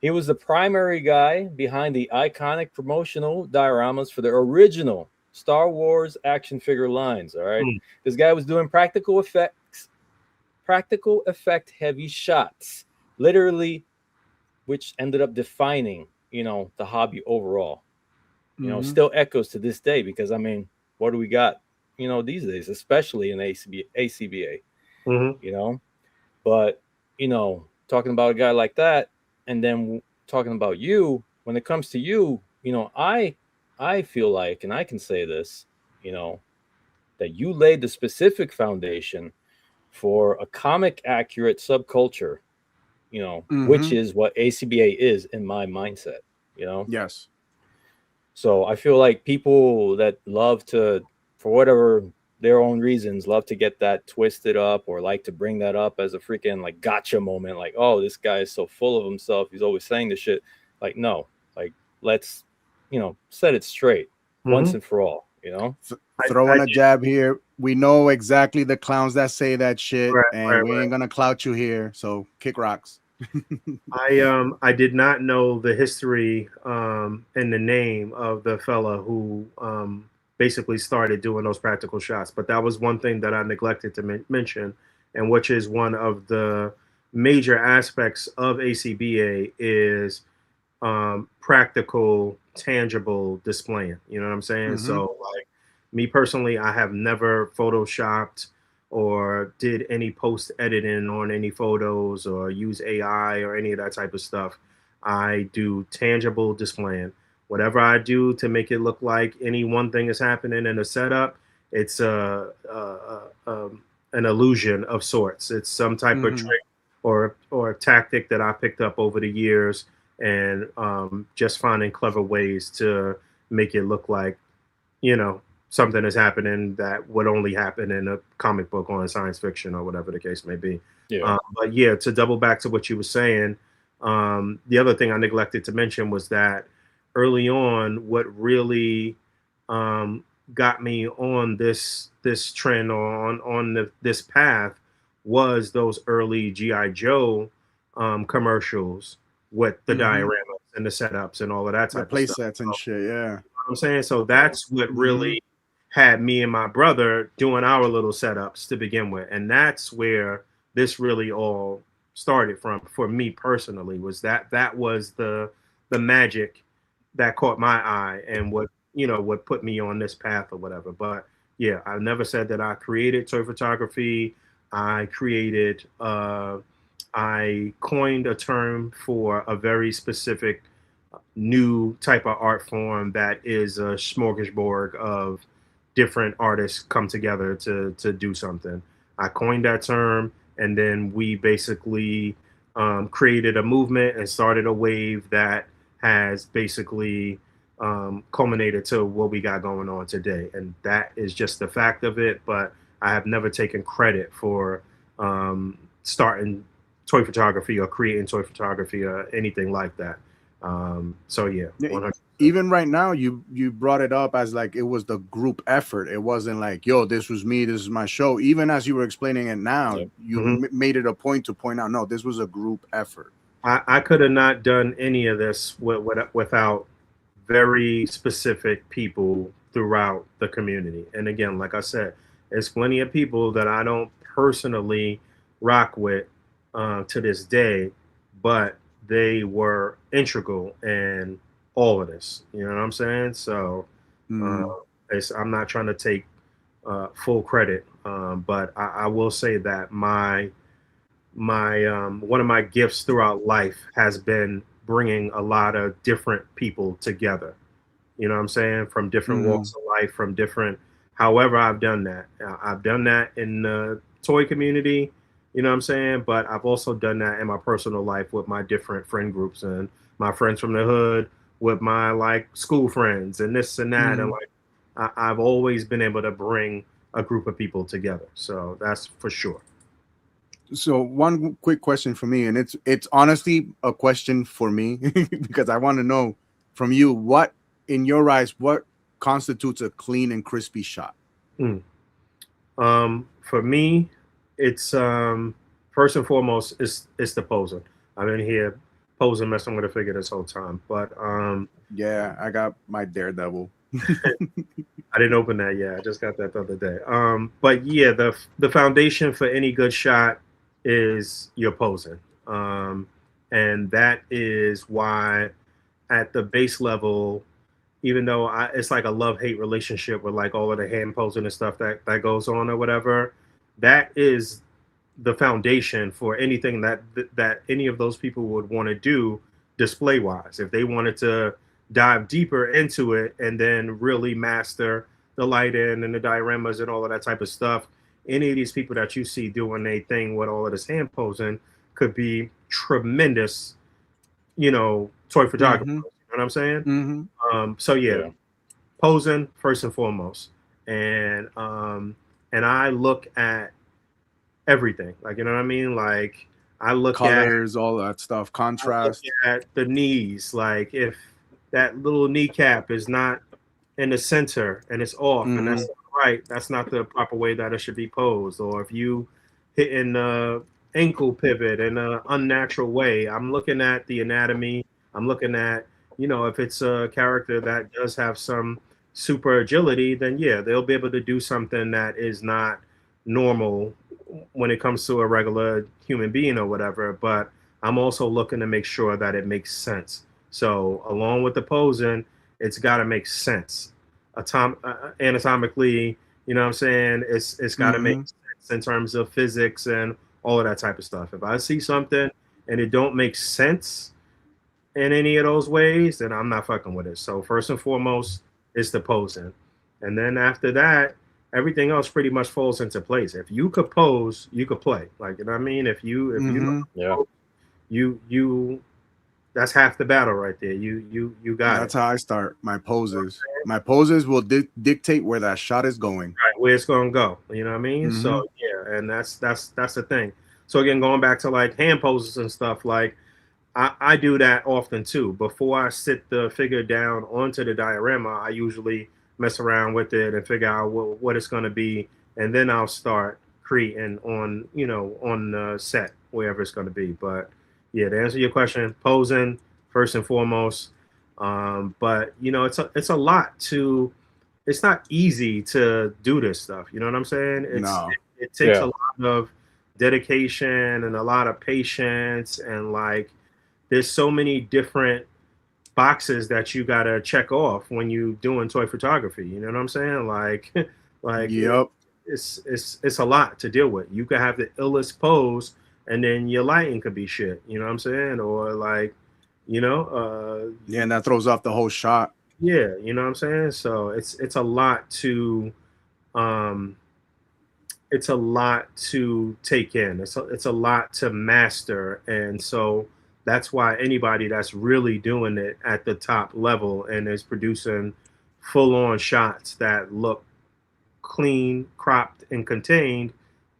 He was the primary guy behind the iconic promotional dioramas for the original Star Wars action figure lines. All right. This guy was doing practical effect heavy shots, literally, which ended up defining, the hobby overall. Still echoes to this day because, I mean, what do we got, these days, especially in ACBA, But, talking about a guy like that and then talking about you, when it comes to you, I feel like, and I can say this, you know, that you laid the specific foundation for a comic accurate subculture, which Mm-hmm. is what ACBA is in my mindset, you know. Yes. So I feel like people that love to, for whatever their own reasons, love to get that twisted up or like to bring that up as a freaking like gotcha moment, like, oh, this guy is so full of himself, he's always saying this shit. Like, no, like, let's, set it straight once Mhm. and for all, you know. Throwing a did. jab here. We know exactly the clowns that say that shit, Right, and right, we right. ain't gonna clout you here. So kick rocks. I did not know the history and the name of the fella who basically started doing those practical shots, but that was one thing that I neglected to mention, and which is one of the major aspects of ACBA is practical, tangible displaying. You know what I'm saying? Mm-hmm. So, like me personally, I have never photoshopped or did any post editing on any photos or use AI or any of that type of stuff. I do tangible displaying. Whatever I do to make it look like any one thing is happening in a setup, it's an illusion of sorts. It's some type of Mm-hmm. trick or a tactic that I picked up over the years, and just finding clever ways to make it look like, something is happening that would only happen in a comic book or in science fiction or whatever the case may be. Yeah. But yeah, to double back to what you were saying, the other thing I neglected to mention was that early on, what really um, got me on this trend or on this path was those early GI Joe commercials with the Mm-hmm. dioramas and the setups and all of that The type of play stuff. sets and shit. Yeah. I'm saying? So that's what Mm-hmm. really had me and my brother doing our little setups to begin with. And that's where this really all started from for me personally, was that was the magic that caught my eye and what put me on this path or whatever. But yeah, I never said that I created toy photography. I created I coined a term for a very specific new type of art form that is a smorgasbord of different artists come together to do something. I coined that term, and then we basically created a movement and started a wave that has basically culminated to what we got going on today. And that is just the fact of it. But I have never taken credit for starting toy photography or creating toy photography or anything like that. So yeah, Yeah, 100. even right now, you brought it up as like it was the group effort. It wasn't like, yo, this was me, this is my show. Even as you were explaining it now, Yep. you Mhm. made it a point to point out, no, this was a group effort. I could have not done any of this without very specific people throughout the community. And again, like I said, there's plenty of people that I don't personally rock with to this day, but they were integral in all of this. You know what I'm saying? So uh, Mm. I'm not trying to take full credit, but I will say that my one of my gifts throughout life has been bringing a lot of different people together. You know what I'm saying? From different Mm. walks of life, from different, however I've done that. I've done that in the toy community, you know what I'm saying? But I've also done that in my personal life with my different friend groups and my friends from the hood, with my like school friends and this and that. And Mm. like, I've always been able to bring a group of people together. So that's for sure. So one quick question for me, and it's honestly a question for me because I want to know from you, what in your eyes, what constitutes a clean and crispy shot? Mm. For me, it's first and foremost, it's the posing. I've been here posing, messing with a figure this whole time, but Yeah, I got my Daredevil. I didn't open that yet. I just got that the other day. But yeah, the foundation for any good shot is your posing, and that is why at the base level, even though it's like a love hate relationship with like all of the hand posing and stuff that goes on or whatever, that is the foundation for anything that any of those people would want to do display wise. If they wanted to dive deeper into it and then really master the lighting and the dioramas and all of that type of stuff, any of these people that you see doing a thing with all of this hand posing could be tremendous, toy photographers. Mhm. You know what I'm saying? Mhm. So yeah, Yeah. posing first and foremost, and I look at everything. Like, you know what I mean? Like, I look Colors, all that stuff, I look contrast. at the knees. Like, if that little kneecap is not in the center and it's off, and that's Mhm. not right, that's not the proper way that it should be posed. Or if you hitting the ankle pivot in an unnatural way, I'm looking at the anatomy. I'm looking at, if it's a character that does have some super agility, then yeah, they'll be able to do something that is not normal when it comes to a regular human being or whatever. But I'm also looking to make sure that it makes sense. So along with the posing, it's got to make sense anatomically. You know what I'm saying? It's got to make Mhm. sense in terms of physics and all of that type of stuff. If I see something and it don't make sense in any of those ways, then I'm not fucking with it. So first and foremost, it's the posing, and then after that, everything else pretty much falls into place. If you could pose, you could play. Like, you know what I mean? If you know, Mhm. Yeah. you that's half the battle right there. You got it. That's how I start my poses. My poses will dictate where that shot is going. Right, where it's gonna go. You know what I mean? So Mhm. yeah, and that's the thing. So again, going back to like hand poses and stuff, like I do that often too. Before I sit the figure down onto the diorama, I usually mess around with it and figure out what it's gonna be, and then I'll start creating on the set wherever it's gonna be. But yeah, to answer your question, posing first and foremost. But it's a lot to it's not easy to do this stuff. You know what I'm saying? No. It takes a Yeah. lot of dedication and a lot of patience, and like there's so many different boxes that you gotta check off when you doing toy photography. You know what I'm saying? Like like Yep. it's a lot to deal with. You could have the illest pose and then your lighting could be shit. You know what I'm saying? Or like, you know, Yeah, and that throws off the whole shot. yeah, you know what I'm saying? So it's a lot to um it's a lot to take in. It's a lot to master. And so that's why anybody that's really doing it at the top level and is producing full on shots that look clean, cropped, and contained,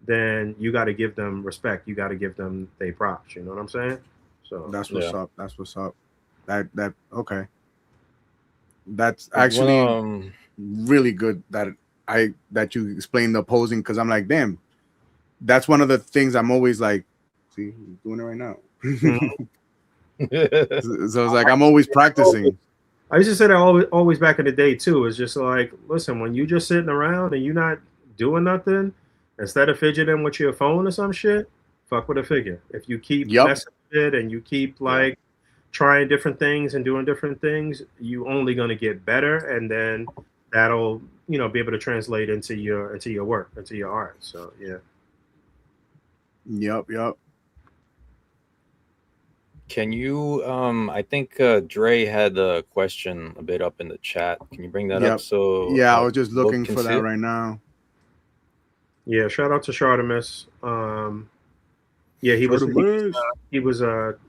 then you got to give them respect. You got to give them their props. You know what I'm saying? So That's what's Yeah. up. That's what's up. That okay. That's There's one, actually really good that you explained the posing, because I'm like, damn, that's one of the things I'm always like, see, he's doing it right now. So it's like I'm always practicing. I used to say that always back in the day too. It's just like, listen, when you just sitting around and you're not doing nothing, instead of fidgeting with your phone or some shit, fuck with a figure. If you keep Yep. messing with it and you keep like trying different things and doing different things, you only gonna get better, and then that'll be able to translate into your work, into your art. So yeah. Yep. Can you I think Dre had a question a bit up in the chat. Can you bring that up Yep. so Yeah, I was just Book looking can for see that it? right now. Yeah, shout out to Shardamus. Yeah, he was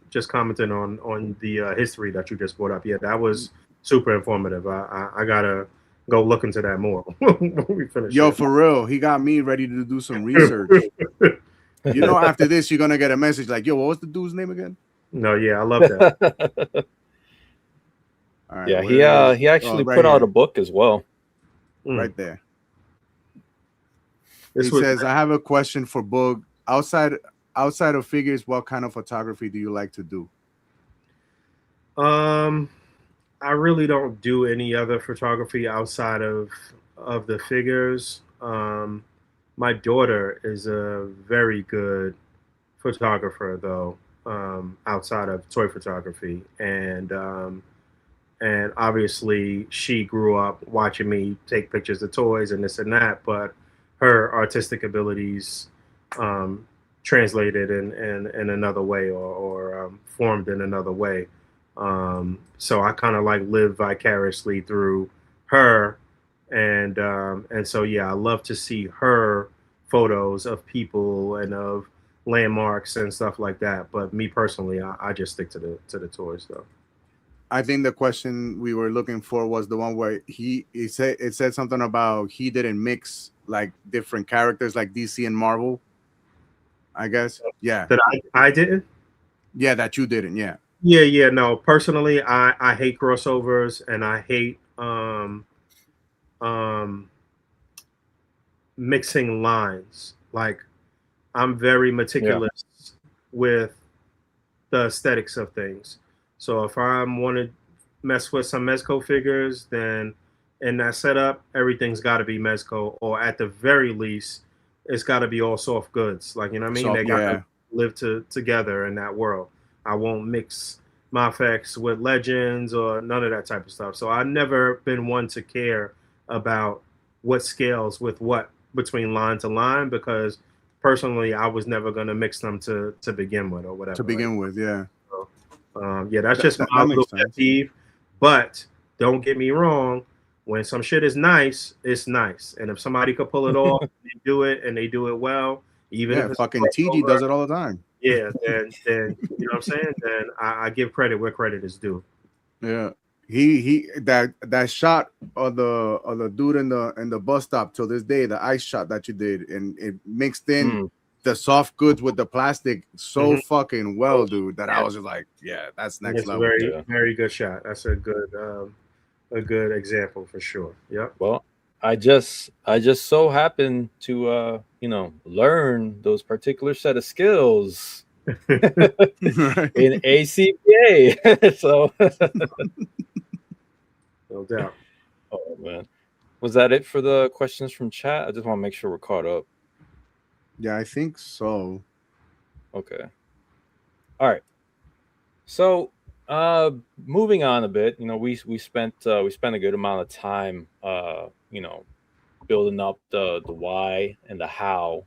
just commenting on the history that you just brought up. Yeah, that was super informative. I gotta go look into that more when we finish. Yo, it. for real, he got me ready to do some research. After this, you're gonna get a message like, yo, what was the dude's name again? No, yeah, I love that. All right, Yeah, where is he actually right put out here, a book as well. right there. This He was says, I have a question for Boog. Outside of figures, what kind of photography do you like to do? I really don't do any other photography outside of the figures. My daughter is a very good photographer, though, outside of toy photography, and obviously she grew up watching me take pictures of toys and this and that, but her artistic abilities translated in another way, or formed in another way. So I kind of like live vicariously through her, and so yeah, I love to see her photos of people and of landmarks and stuff like that. But me personally, I just stick to the toys though. I think the question we were looking for was the one where it said something about he didn't mix like different characters like DC and Marvel. I guess. Yeah. That I didn't. Yeah, that you didn't. Yeah. Yeah. No, personally, I hate crossovers and I hate um mixing lines. Like I'm very Yeah. meticulous with the aesthetics of things. So if I want to mess with some Mezco figures, then in that setup, everything's got to be Mezco, or at the very least, it's got to be all soft goods. Like you know what I mean? So They got yeah. to live together in that world. I won't mix my effects with legends or none of that type of stuff. So I've never been one to care about what scales with what between line to line because personally I was never going to mix them to begin with or whatever. To begin with, yeah. So, yeah, that's just my that little makes pet sense. peeve. But don't get me wrong, when some shit is nice, it's nice. And if somebody could pull it off, they do it and they do it well, even if Yeah, it's fucking a TG does crossover, it all the time. yeah, then you know what I'm saying? Then I give credit where credit is due. Yeah. He that shot of the dude in the bus stop till this day, the ice shot that you did, and it mixed in Mm. the soft goods with the plastic so Mhm. fucking well, dude, that I was just like, yeah, that's next It's a level. very Yeah. very good shot. That's a good example for sure. Yep. Well, I just so happen to learn those particular set of skills in ACPA. So, No doubt. oh man, was that it for the questions from chat? I just want to make sure we're caught up. Yeah, I think so. Okay. All right. So, moving on a bit, we spent a good amount of time, building up the why and the how,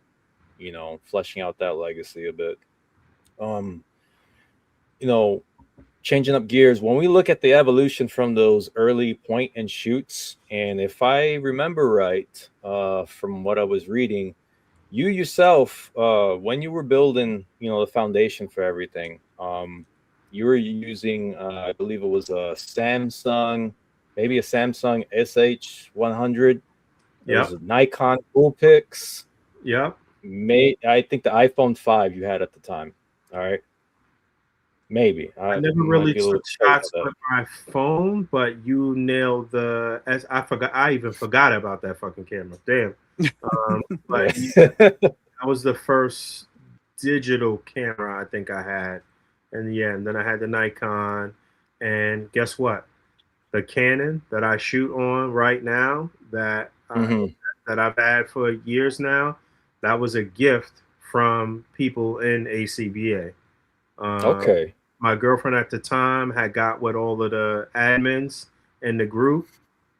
fleshing out that legacy a bit. Um, changing up gears, when we look at the evolution from those early point and shoots, and if I remember right, from what I was reading, you yourself, when you were building, the foundation for everything, you were using, I believe it was a Samsung, maybe a Samsung SH100. There was Yep. a Nikon Coolpix. Yep. I think the iPhone 5 you had at the time. All right. Maybe. I never might really be a little took crazy shots about with my phone, but you nailed as I forgot. I even forgot about that fucking camera. Damn. But that. that was the first digital camera I think I had, and yeah, and then I had the Nikon, and guess what? The Canon that I shoot on right now, Mhm. that I've had for years now, that was a gift from people in ACBA. Okay. My girlfriend at the time had got with all of the admins in the group,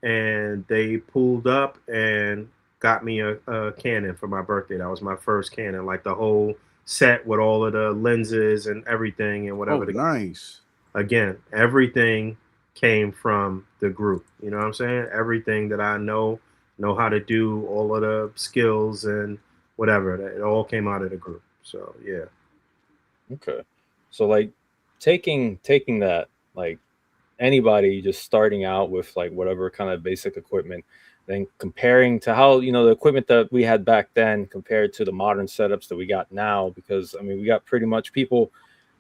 and they pulled up and got me a Canon for my birthday. That was my first Canon, like the whole set with all of the lenses and everything and Oh, whatever. nice. Again, everything came from the group. You know what I'm saying? Everything that I know how to do, all of the skills and whatever, it all came out of the group. So yeah. Okay. So like taking that, like anybody just starting out with like whatever kind of basic equipment, then comparing to how, the equipment that we had back then compared to the modern setups that we got now, because I mean we got pretty much people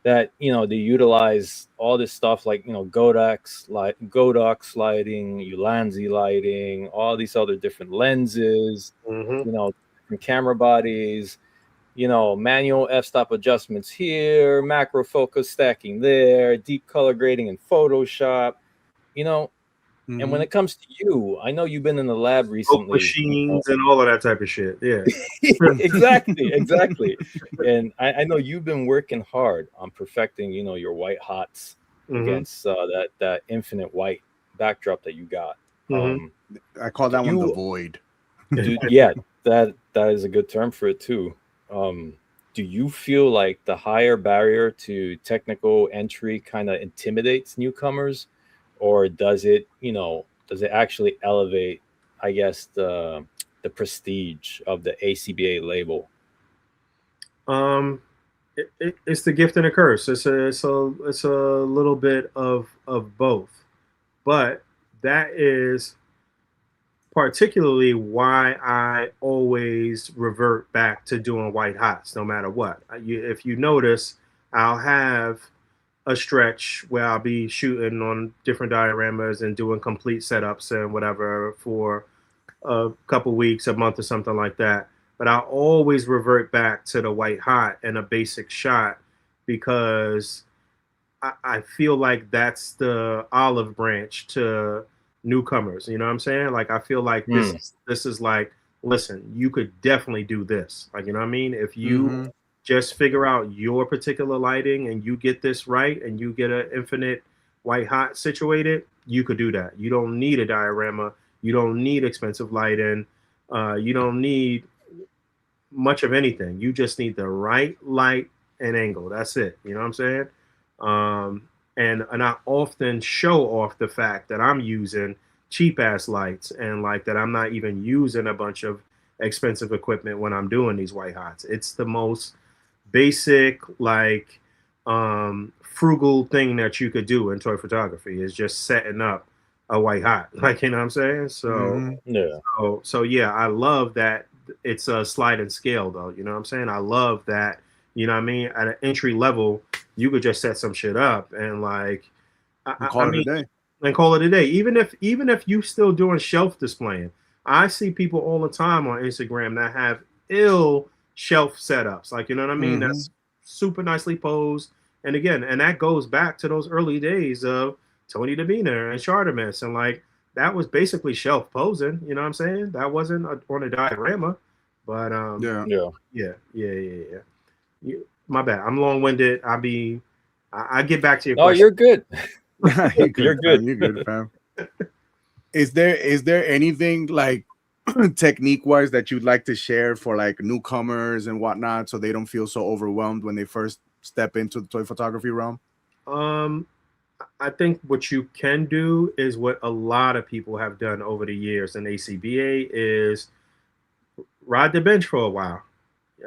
that they utilize all this stuff like Godox lighting, Ulanzi lighting, all these other different lenses, Mm-hmm. different camera bodies, manual f-stop adjustments here, macro focus stacking there, deep color grading in Photoshop, and when Mhm. it comes to you, I know you've been in the lab Smoke recently. machines and all of that type of shit. Yeah. Exactly. And I know you've been working hard on perfecting, your white hots Mm-hmm. against that infinite white backdrop that you got. Mm-hmm. I call that one the You- void. yeah, that is a good term for it too. Do do you feel like the higher barrier to technical entry kind of intimidates newcomers, or does it, does it actually elevate, I guess, the prestige of the ACBA label? It's the gift and a curse. It's a little bit of both, but that is particularly why I always revert back to doing white hots no matter what. If you notice, I'll have a stretch where I'll be shooting on different dioramas and doing complete setups and whatever for a couple weeks, a month or something like that. But I always revert back to the white hot and a basic shot because I feel like that's the olive branch to newcomers. You know what I'm saying? Like, I feel like this is like, listen, you could definitely do this. Like, you know what I mean? If you just figure out your particular lighting and you get this right and you get an infinite white hot situated, you could do that. You don't need a diorama. You don't need expensive lighting. You don't need much of anything. You just need the right light and angle. That's it. You know what I'm saying? And I often show off the fact that I'm using cheap ass lights and like that I'm not even using a bunch of expensive equipment when I'm doing these white hots. It's the most basic, like frugal thing that you could do in toy photography is just setting up a white hot. Like, you know what I'm saying? So so yeah, I love that it's a slide and scale though. You know what I'm saying? I love that, you know what I mean? At an entry level, you could just set some shit up and like call it a day. And call it a day. Even if you still doing shelf displaying. I see people all the time on Instagram that have ill shelf setups. Like, you know what I mean? That's super nicely posed. And again, and that goes back to those early days of Tony DeVina and Chartemis, and like that was basically shelf posing. You know what I'm saying? That wasn't on a diorama, but yeah. My bad. I'm long-winded. I get back to your question. You're good. You're good. You're good, fam. Is there anything like technique-wise that you'd like to share for like newcomers and whatnot, so they don't feel so overwhelmed when they first step into the toy photography realm? I think what you can do is what a lot of people have done over the years in ACBA is ride the bench for a while.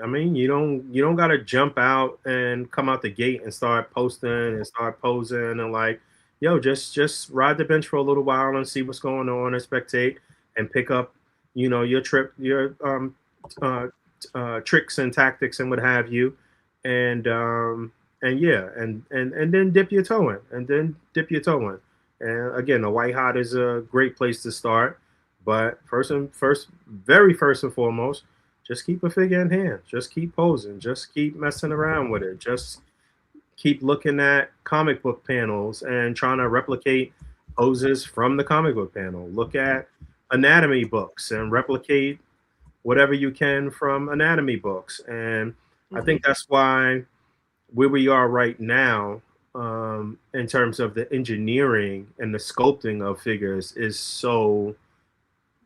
I mean, you don't got to jump out and come out the gate and start posting and start posing and like, yo, just ride the bench for a little while and see what's going on and spectate and pick up, your tricks and tactics and what have you. And then dip your toe in. And again, the white hot is a great place to start. But very first and foremost, just keep a figure in hand. Just keep posing. Just keep messing around with it. Just keep looking at comic book panels and trying to replicate poses from the comic book panel. Look at anatomy books and replicate whatever you can from anatomy books. And I think that's why where we are right now in terms of the engineering and the sculpting of figures is so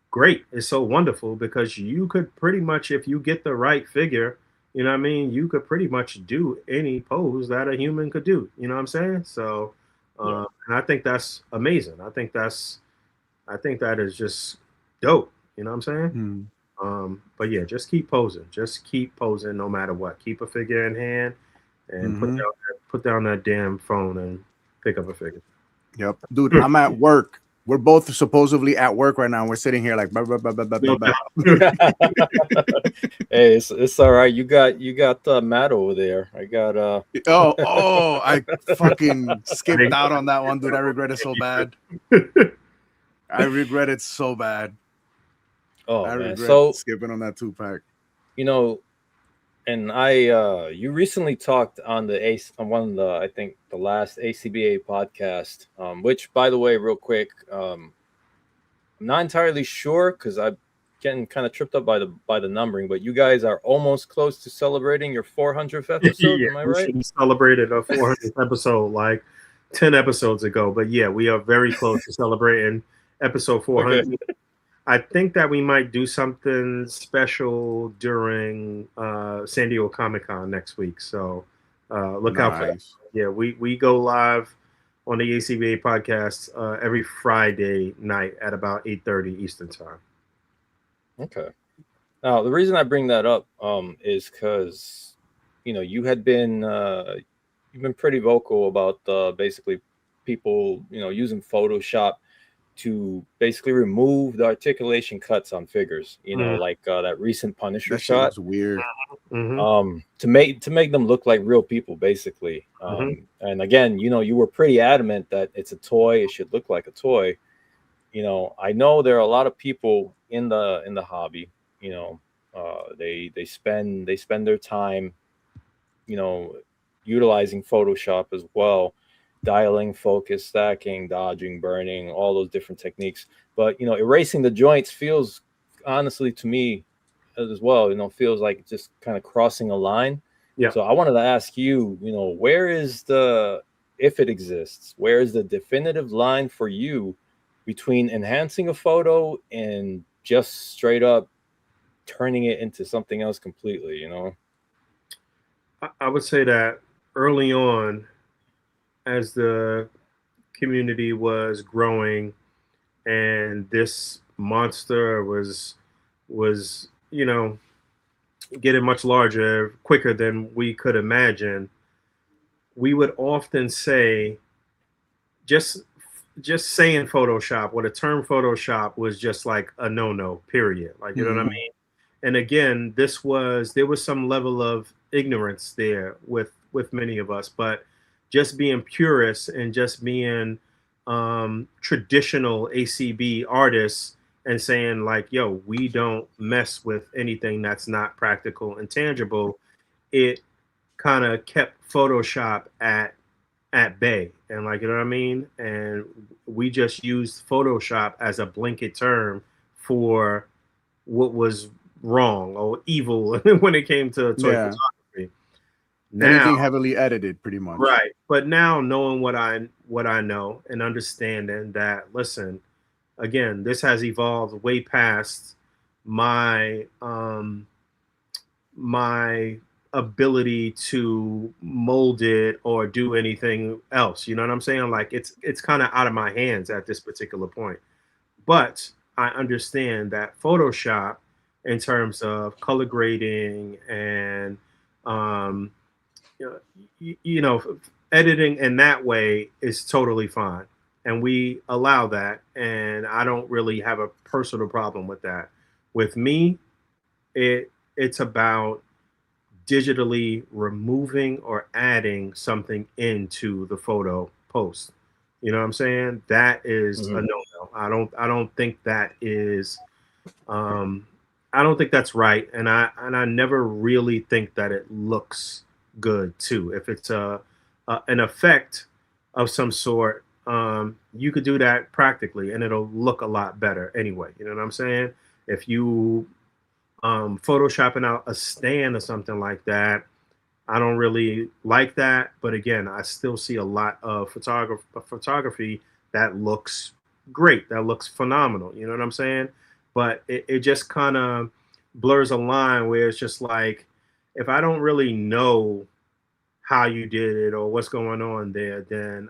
great. It's so wonderful because you could pretty much, if you get the right figure, you know what I mean, you could pretty much do any pose that a human could do. You know what I'm saying? So, and I think that's amazing. I think that is just dope. You know what I'm saying? But yeah, just keep posing. Just keep posing no matter what. Keep a figure in hand and put down that damn phone and pick up a figure. Yep. Dude, I'm at work. We're both supposedly at work right now. We're sitting here like, Hey, it's all right. You got Matt over there. I got I fucking skipped out on that one, dude. I regret it so bad. I regret it so bad. Oh, I man. regret So skipping on that 2-pack. And you recently talked on on one of the, I think the last ACBA podcast, which by the way, real quick, I'm not entirely sure because I'm getting kind of tripped up by the numbering, but you guys are almost close to celebrating your 400th episode. Am I right? We celebrated our 400th episode like 10 episodes ago, but yeah, we are very close to celebrating episode 400. Okay. I think that we might do something special during San Diego Comic-Con next week. So look out for that. Nice. Yeah, we go live on the ACBA podcast every Friday night at about 8:30 Eastern time. Okay. Now, the reason I bring that up is because, you had been you've been pretty vocal about basically people, using Photoshop to basically remove the articulation cuts on figures, like that recent Punisher That shit shot, looks weird. to make them look like real people, basically. And again, you were pretty adamant that it's a toy; it should look like a toy. I know there are a lot of people in the hobby. They spend their time, utilizing Photoshop as well, dialing, focus, stacking, dodging, burning, all those different techniques. But erasing the joints feels, honestly, to me as well, feels like just kind of crossing a line. Yeah. So I wanted to ask you, where is if it exists, where is the definitive line for you between enhancing a photo and just straight up turning it into something else completely? I would say that early on, as the community was growing and this monster was getting much larger quicker than we could imagine, we would often say just saying Photoshop, or the term Photoshop was just like a no period, like, you know what I mean? And again, there was some level of ignorance there with many of us, but just being purists and just being traditional ACB artists and saying like, yo, we don't mess with anything that's not practical and tangible, it kind of kept Photoshop at bay. And like, you know what I mean? And we just used Photoshop as a blanket term for what was wrong or evil when it came to toy photography. Now, anything heavily edited, pretty much. Right. But now, knowing what I know and understanding that, listen, again, this has evolved way past my my ability to mold it or do anything else. You know what I'm saying? Like, it's kind of out of my hands at this particular point. But I understand that Photoshop, in terms of color grading and editing in that way, is totally fine, and we allow that, and I don't really have a personal problem with that. With me, it's about digitally removing or adding something into the photo post. You know what I'm saying? That is a no-no. I don't think that is I don't think that's right, and I never really think that it looks good too. If it's an effect of some sort, you could do that practically and it'll look a lot better anyway. You know what I'm saying? If you photoshopping out a stand or something like that, I don't really like that. But again, I still see a lot of photography that looks great, that looks phenomenal. You know what I'm saying? But it just kind of blurs a line where it's just like, if I don't really know how you did it or what's going on there, then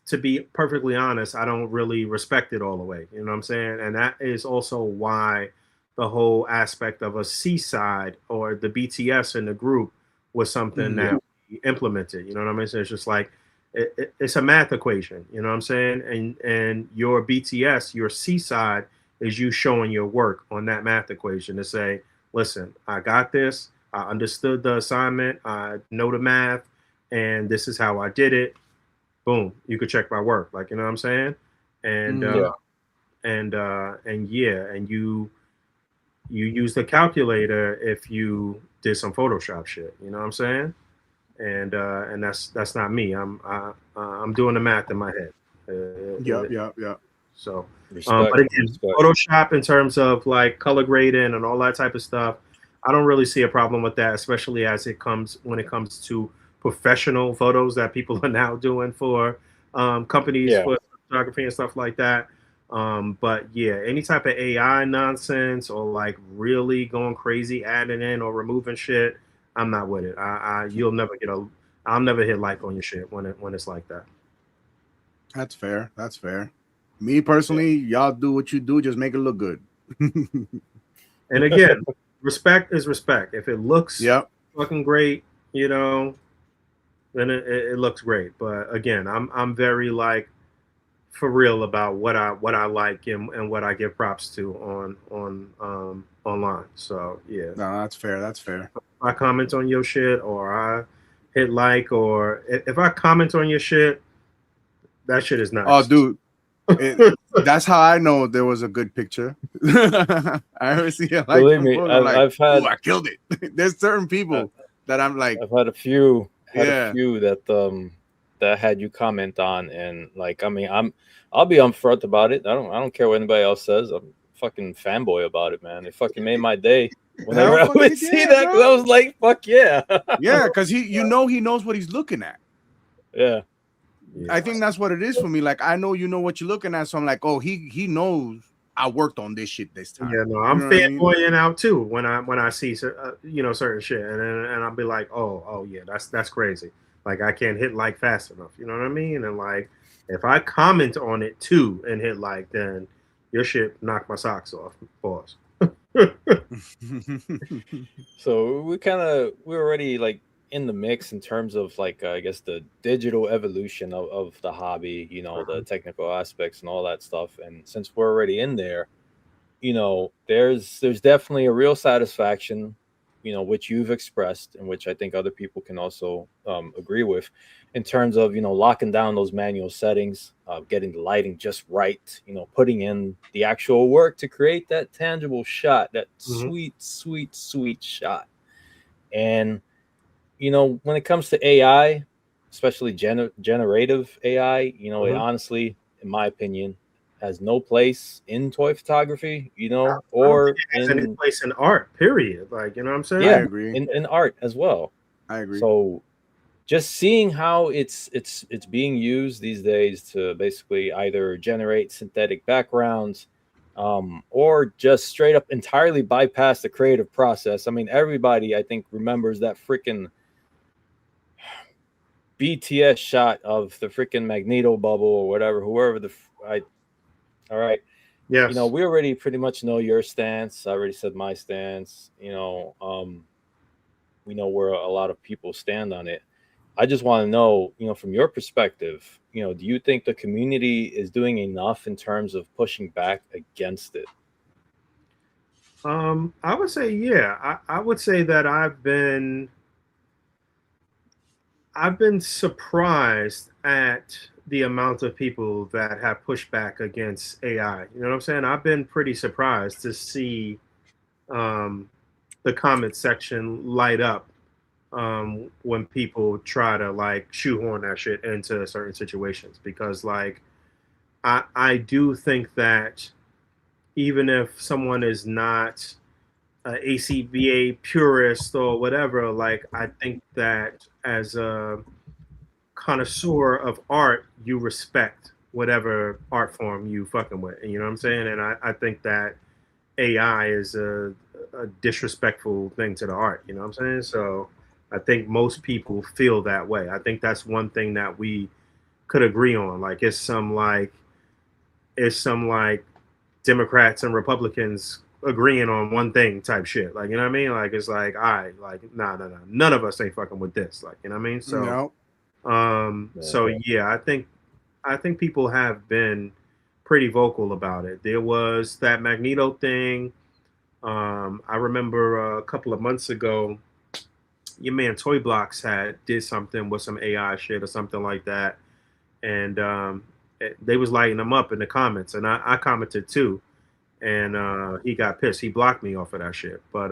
to be perfectly honest, I don't really respect it all the way. You know what I'm saying? And that is also why the whole aspect of a C-side or the BTS in the group was something that we implemented. You know what I mean? So it's just like, it's a math equation, you know what I'm saying? And your BTS, your C-side, is you showing your work on that math equation to say, listen, I got this. I understood the assignment. I know the math, and this is how I did it. Boom, you could check my work. Like, you know what I'm saying? And and you use the calculator if you did some Photoshop shit. You know what I'm saying? And that's not me. I'm doing the math in my head. Yeah. So, but again, Photoshop in terms of like color grading and all that type of stuff, I don't really see a problem with that, especially when it comes to professional photos that people are now doing for companies for photography and stuff like that. But yeah, any type of AI nonsense or like really going crazy, adding in or removing shit, I'm not with it. I'll never hit like on your shit when it's like that. That's fair. That's fair. Me personally, y'all do what you do, just make it look good. And again, respect is respect. If it looks Yep. fucking great, you know, then it looks great. But again, I'm very like for real about what I like and what I give props to on online. So yeah, No, that's fair. That's fair. if I comment on your shit or I hit like or if I comment on your shit, that shit is nice. Oh, dude. That's how I know there was a good picture. I ever see it like, Believe me, I've had, "Ooh, I killed it." There's certain people that I'm like, I've had a few, Yeah. that had you comment on, and like, I mean, I'll be upfront about it. I don't care what anybody else says. I'm a fucking fanboy about it, man. It fucking made my day whenever I Hell would fucking see yeah, that. 'Cause bro. I was like, fuck yeah, yeah, because he knows what he's looking at. yeah. I think that's what it is for me. Like, I know you know what you're looking at, so I'm like, oh, he knows I worked on this shit this time. Yeah, no, You I'm know what I mean? fanboying out too when I see certain shit, and I'll be like, oh yeah, that's crazy. Like I can't hit like fast enough. You know what I mean? And like if I comment on it too and hit like, then your shit knocked my socks off. Pause. So we're already like in the mix in terms of like I guess the digital evolution of the hobby, you know, the technical aspects and all that stuff. And since we're already in there, you know, there's definitely a real satisfaction, you know, which you've expressed and which I think other people can also agree with, in terms of, you know, locking down those manual settings, getting the lighting just right, you know, putting in the actual work to create that tangible shot, that sweet shot. And you know, when it comes to AI, especially generative AI, you know, it honestly, in my opinion, has no place in toy photography, you know, I don't or think it has any place in art. Period. Like you know what I'm saying? yeah, I agree. in art as well. I agree. So just seeing how it's being used these days to basically either generate synthetic backgrounds, or just straight up entirely bypass the creative process. I mean, everybody I think remembers that freaking BTS shot of the freaking Magneto bubble or whatever, whoever all right. Yes. You know, we already pretty much know your stance. I already said my stance. You know, we know where a lot of people stand on it. I just want to know, you know, from your perspective, you know, do you think the community is doing enough in terms of pushing back against it? I would say yeah. I would say that I've been surprised at the amount of people that have pushed back against AI. You know what I'm saying? I've been pretty surprised to see the comment section light up when people try to like shoehorn that shit into certain situations, because like I do think that even if someone is not an ACBA purist or whatever, like I think that as a connoisseur of art, you respect whatever art form you fucking with. You know what I'm saying? And I think that AI is a disrespectful thing to the art. You know what I'm saying? So I think most people feel that way. I think that's one thing that we could agree on. Like it's some like Democrats and Republicans agreeing on one thing type shit. Like, you know what I mean? Like it's like, all right, like nah. None of us ain't fucking with this. Like, you know what I mean? So so yeah, I think people have been pretty vocal about it. There was that Magneto thing. I remember a couple of months ago, your man Toy Blocks did something with some AI shit or something like that, and they was lighting him up in the comments, and I commented too, and he got pissed. He blocked me off of that shit. But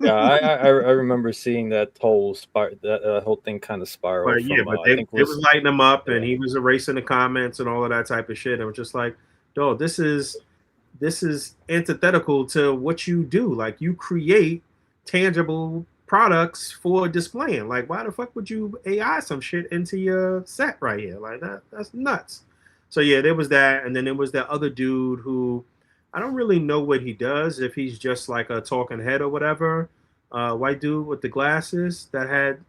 yeah, I remember seeing that whole thing kind of spiral. But yeah, but they was lighting him up, and he was erasing the comments and all of that type of shit. And it was just like, dog, this is antithetical to what you do. Like you create tangible products for displaying. Like why the fuck would you AI some shit into your set right here? Like that's nuts. So yeah, there was that, and then there was that other dude who I don't really know what he does. If he's just like a talking head or whatever, white dude with the glasses that had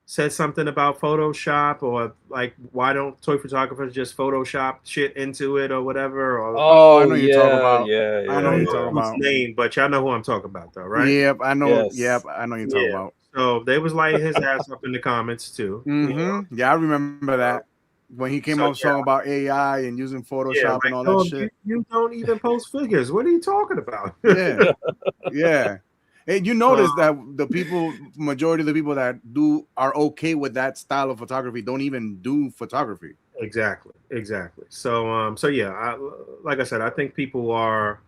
said something about Photoshop or like why don't toy photographers just Photoshop shit into it or whatever. Or Oh, I know Oh you're talking about. yeah, I yeah, know I don't you're know talking his about. name, but y'all know who I'm talking about, though, right? Yep, I know. Yes. Yep, I know you're talking Yeah. about. So they was lighting his ass up in the comments too. Yeah, I remember that when he came So, up talking about AI and using Yeah, Photoshop and like, all that dog, shit. you don't even post figures. What are you talking about? Yeah, yeah. And you notice that the majority of the people that are okay with that style of photography don't even do photography. Exactly. So yeah, like I said, I think people are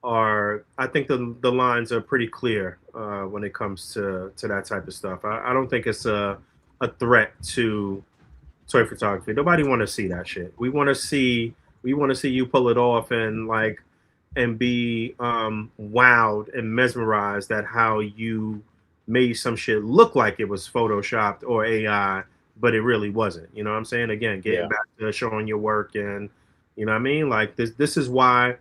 I think the lines are pretty clear when it comes to that type of stuff. I don't think it's a threat to toy photography. Nobody want to see that shit. We want to see you pull it off and like and be wowed and mesmerized at how you made some shit look like it was photoshopped or AI, but it really wasn't. You know what I'm saying? Again, getting Yeah. back to showing your work, and you know what I mean? Like this is why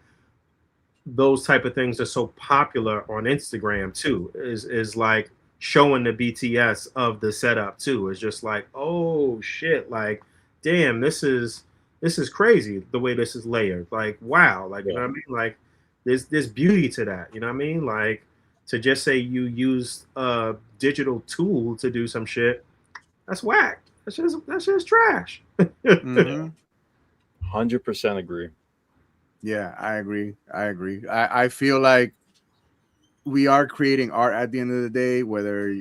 those type of things are so popular on Instagram too. Is like showing the BTS of the setup too. It's just like, oh shit, like damn, this is crazy the way this is layered. Like wow, like you know what I mean? Like there's beauty to that. You know what I mean? Like to just say you use a digital tool to do some shit, that's whack. That's just trash. 100% agree. Yeah, I agree. I feel like we are creating art at the end of the day, whether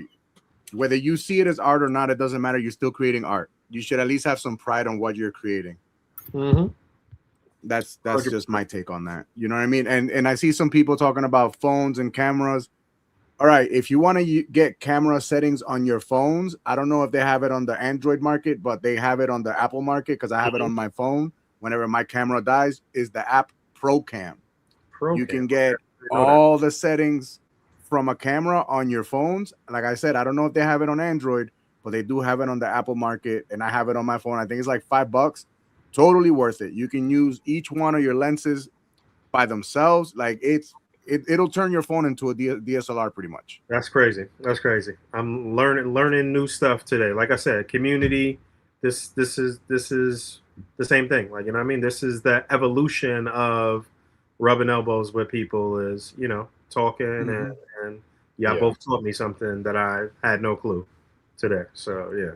you see it as art or not, it doesn't matter. You're still creating art. You should at least have some pride on what you're creating. That's 100%. just my take on that. You know what I mean? And I see some people talking about phones and cameras. All right, if you want to get camera settings on your phones, I don't know if they have it on the Android market, but they have it on the Apple market because I have it on my phone. Whenever my camera dies, is the app ProCam. You can get all the settings from a camera on your phones. Like I said, I don't know if they have it on Android, but they do have it on the Apple market, and I have it on my phone. I think it's like $5. Totally worth it. You can use each one of your lenses by themselves. Like it'll turn your phone into a DSLR pretty much. That's crazy. That's crazy. I'm learning new stuff today. Like I said, community. This is the same thing. Like you know what I mean. This is the evolution of rubbing elbows with people. Is talking and y'all both taught me something that I had no clue today. So yeah.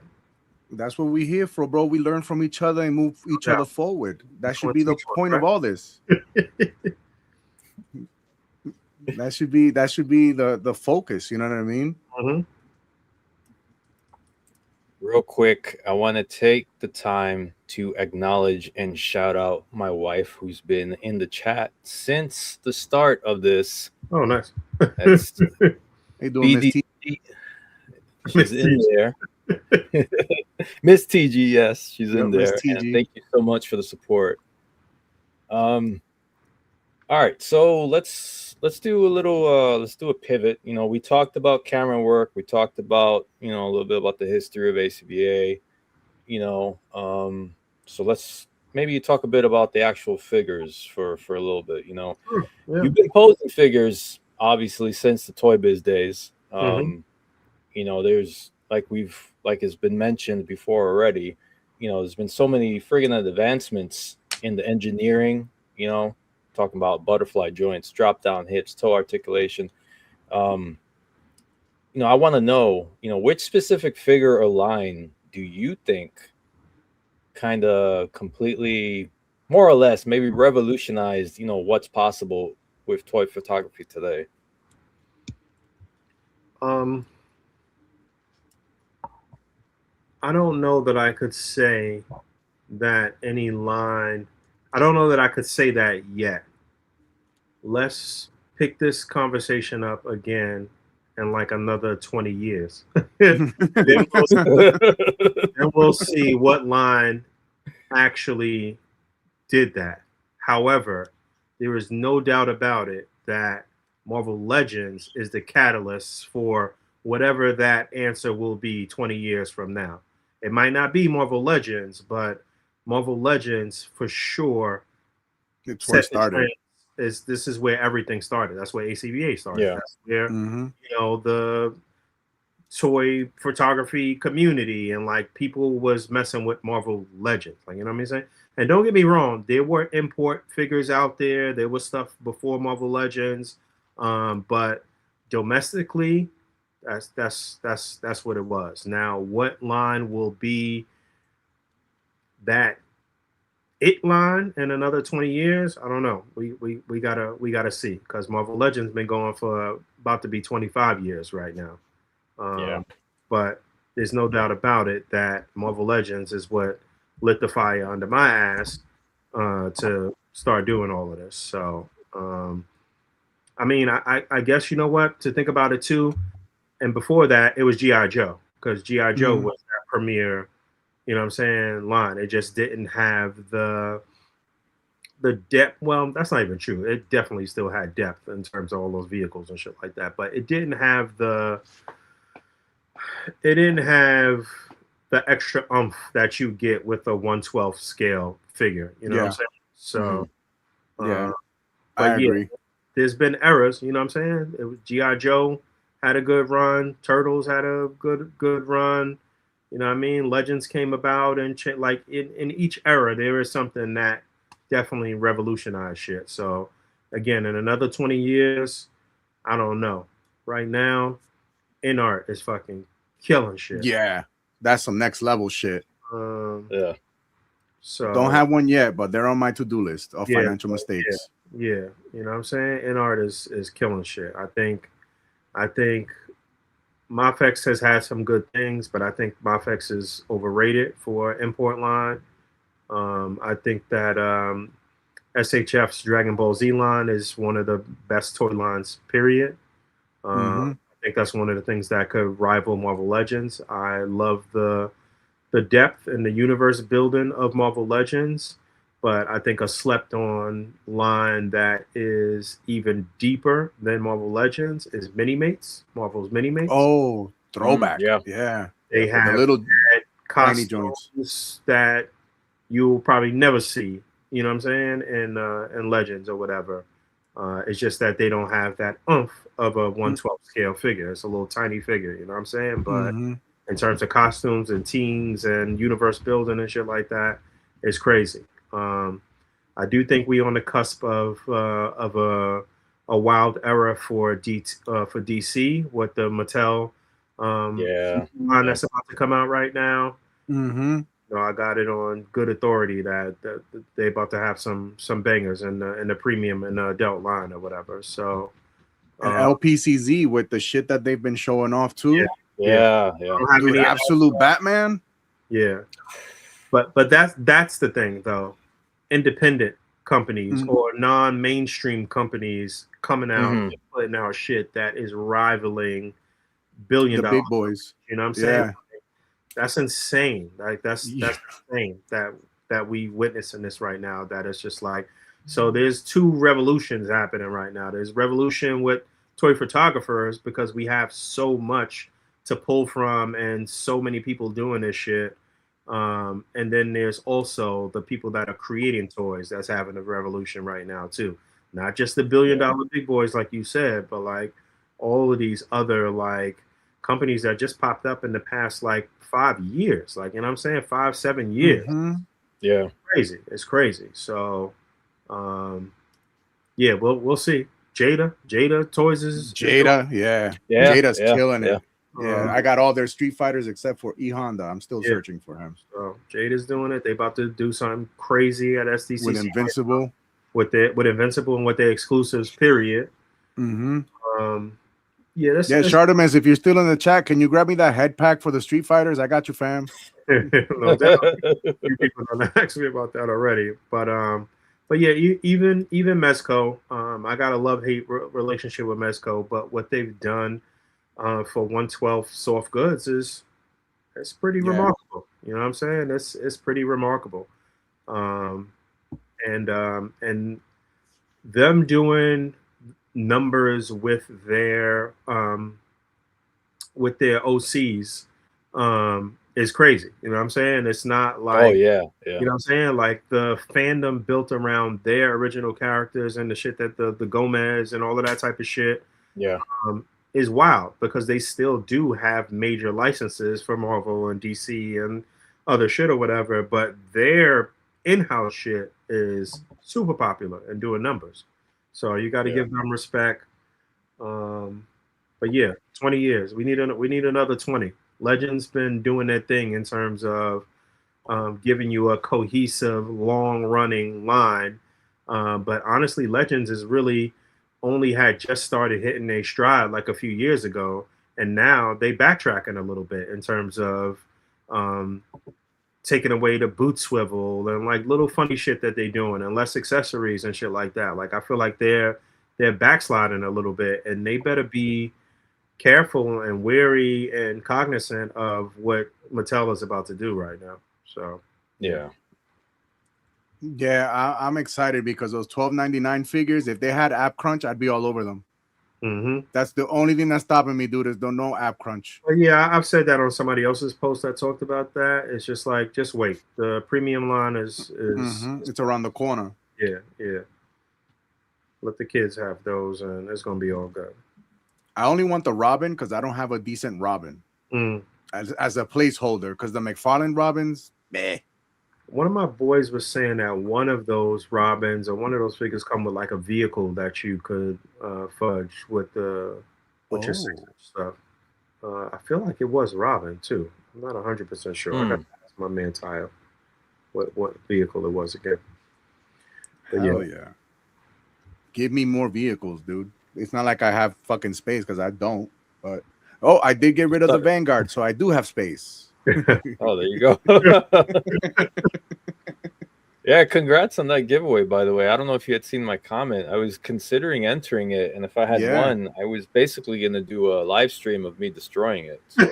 That's what we're here for, bro. We learn from each other and move each other forward. That should be the point of all this. That should be the focus. You know what I mean? Real quick, I want to take the time to acknowledge and shout out my wife, who's been in the chat since the start of this. Oh, nice. That's Hey, doing Miss BDT. She's in there. Miss TG, yes, she's in there. And thank you so much for the support. All right, so let's do a little let's do a pivot. We talked about camera work, we talked about a little bit about the history of ACBA, so let's maybe talk a bit about the actual figures for a little bit. You've been posting figures obviously since the Toy Biz days. There's like it's been mentioned before already, there's been so many friggin' advancements in the engineering, talking about butterfly joints, drop down hips, toe articulation. I want to know, which specific figure or line do you think kind of completely, more or less, maybe revolutionized, what's possible with toy photography today? I don't know that I could say that any line. I don't know that I could say that yet. Let's pick this conversation up again in like another 20 years. then we'll see what line actually did that. However, there is no doubt about it that Marvel Legends is the catalyst for whatever that answer will be 20 years from now. It might not be Marvel Legends, but Marvel Legends for sure It's where it set the started. trend. This is where everything started. That's where ACVA started. Yeah. That's where Mm-hmm. the toy photography community and like people was messing with Marvel Legends. Like, you know what I'm saying? And don't get me wrong, there were import figures out there. There was stuff before Marvel Legends, but domestically, that's what it was. Now, what line will be that it line in another 20 years? I don't know. We gotta see, because Marvel Legends been going for about to be 25 years right now. Yeah. But there's no doubt about it that Marvel Legends is what lit the fire under my ass to start doing all of this. So, I mean, I guess, you know what, to think about it too. And before that, it was G.I. Joe, because G.I. Joe Mhm. was that premier, you know what I'm saying, line. It just didn't have the depth. Well, that's not even true. It definitely still had depth in terms of all those vehicles and shit like that. But it didn't have the extra oomph that you get with a 1/12 scale figure. You know what I'm Yeah. saying? So, Yeah, I but yeah, agree. there's been errors. You know what I'm saying? It was GI Joe had a good run. Turtles had a good run. You know what I mean? Legends came about, and like in each era, there is something that definitely revolutionized shit. So again, in another 20 years, I don't know. Right now, InArt is fucking killing shit. Yeah, that's some next level shit. Yeah. So Don't have one yet, but they're on my to-do list of Yeah, financial mistakes. yeah, you know what I'm saying? InArt is killing shit. I think Mafex has had some good things, but I think Mafex is overrated for import line. I think that SHF's Dragon Ball Z line is one of the best toy lines, period. Mm-hmm. I think that's one of the things that could rival Marvel Legends. I love the depth and the universe building of Marvel Legends, but I think a slept on line that is even deeper than Marvel Legends is Minimates, Marvel's Minimates. Oh, throwback. Yeah. Yeah. They The have little tiny costumes joints. that you'll probably never see, you know what I'm saying, in Legends or whatever. It's just that they don't have that oomph of a 1/12 scale figure. It's a little tiny figure, you know what I'm saying? But Mm-hmm. in terms of costumes and teams and universe building and shit like that, it's crazy. I do think we on the cusp of a wild era for DC with the Mattel Yeah. line that's about to come out right now. Mm-hmm. You know, I got it on good authority that they about to have some bangers in the premium and adult line or whatever. So And LPCZ with the shit that they've been showing off too. Yeah. I don't have Dude, any absolute Batman. Yeah, but that's the thing though. Independent companies Mhm. or non-mainstream companies coming out Mhm. and putting out shit that is rivaling The billion-dollar. big boys. You know what I'm saying? Yeah. That's insane. Like that's Yeah. insane that we witnessing this right now. That it's just like, so there's two revolutions happening right now. There's revolution with toy photographers because we have so much to pull from and so many people doing this shit. And then there's also the people that are creating toys that's having a revolution right now too. Not just the billion-dollar big boys like you said, but like all of these other like companies that just popped up in the past like 5 years. Like, you know what I'm saying? 5-7 years. Mhm. Yeah. Crazy. It's crazy. So yeah, we'll see. Jada Toys is Jada, yeah. Yeah. Jada's Yeah. killing Yeah. it. Yeah, I got all their Street Fighters except for E Honda. I'm still Yeah. searching for him. So Jada's doing it. They about to do something crazy at SDCC With Invincible. with Invincible and with their exclusives. Period. Mm-hmm. Yeah, that's Yeah, Chardemus, if you're still in the chat, can you grab me that head pack for the Street Fighters? I got you, fam. no doubt. Few people done asked me about that already, but yeah, even Mezco, I got a love-hate relationship with Mezco, but what they've done for 1/12 soft goods is it's pretty remarkable. You know what I'm saying? It's pretty remarkable. And them doing numbers with their OCs is crazy. You know what I'm saying? It's not Oh like, yeah, you yeah, know what I'm saying? Like the fandom built around their original characters and the shit that the Gomez and all of that type of shit yeah, is wild because they still do have major licenses for Marvel and DC and other shit or whatever, but their in-house shit is super popular and doing numbers. So you got to yeah. give them respect. But yeah, 20 years. We need another 20. Legends been doing their thing in terms of giving you a cohesive, long-running line. But honestly, Legends is really only had just started hitting a stride like a few years ago, and now they backtracking a little bit in terms of um, taking away the boot swivel and like little funny shit that they doing and less accessories and shit like that. Like I feel like they're backsliding a little bit, and they better be careful and wary and cognizant of what Mattel is about to do right now. So Yeah. Yeah, I'm excited because those $12.99 figures, if they had App Crunch, I'd be all over them. That's the only thing that's stopping me, dude, is no App Crunch. But yeah, I've said that on somebody else's post that talked about that. It's just like, just wait. The premium line is It's around the corner. yeah. Let the kids have those, and it's gonna be all good. I only want the Robin because I don't have a decent Robin as a placeholder because the McFarlane Robins, meh. One of my boys was saying that one of those Robins or one of those figures come with like a vehicle that you could fudge with your 6-inch stuff. I feel like it was Robin too. I'm not 100% sure. I got to ask my man Tyle what vehicle it was again. But Hell yeah. Give me more vehicles, dude. It's not like I have fucking space because I don't. But I did get rid of the Vanguard, so I do have space. Oh, there you go. Yeah, congrats on that giveaway, by the way. I don't know if you had seen my comment. I was considering entering it, and if I had won, I was basically going to do a live stream of me destroying it. So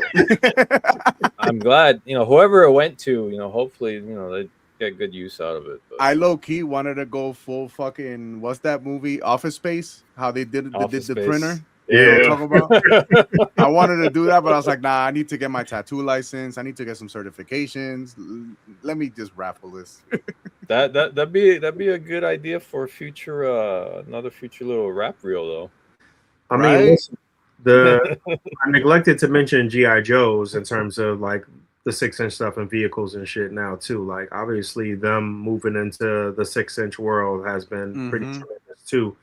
I'm glad, whoever it went to, hopefully, they get good use out of it. But I low-key wanted to go full fucking, what's that movie? Office Space? How they did the printer? Yeah. You know what I'm talking about? I wanted to do that, but I was like, nah, I need to get my tattoo license. I need to get some certifications. Let me just raffle this. That'd be a good idea for future another future little rap reel though. I mean, listen, I neglected to mention GI Joes in terms of like the 6-inch stuff and vehicles and shit now too. Like obviously them moving into the 6-inch world has been pretty tremendous too.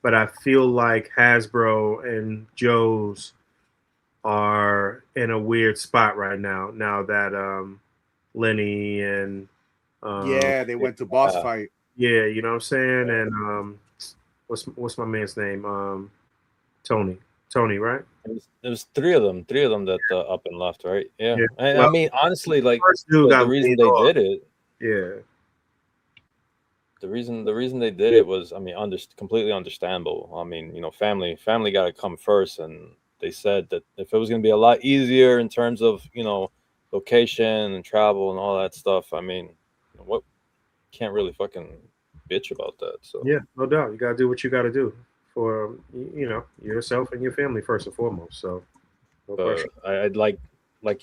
But I feel like Hasbro and Joe's are in a weird spot right now. Now that Lenny and they went to Boss Fight. Yeah, you know what I'm saying? And what's my man's name? Tony, right? There's three of them that up and left, right? Yeah. And well, I mean, honestly, like the reason they did it. Yeah. The reason they did it was, I mean, completely understandable. I mean, family got to come first, and they said that if it was going to be a lot easier in terms of location and travel and all that stuff, I mean, what can't really fucking bitch about that. So yeah, no doubt, you got to do what you got to do for yourself and your family first and foremost. So I'd like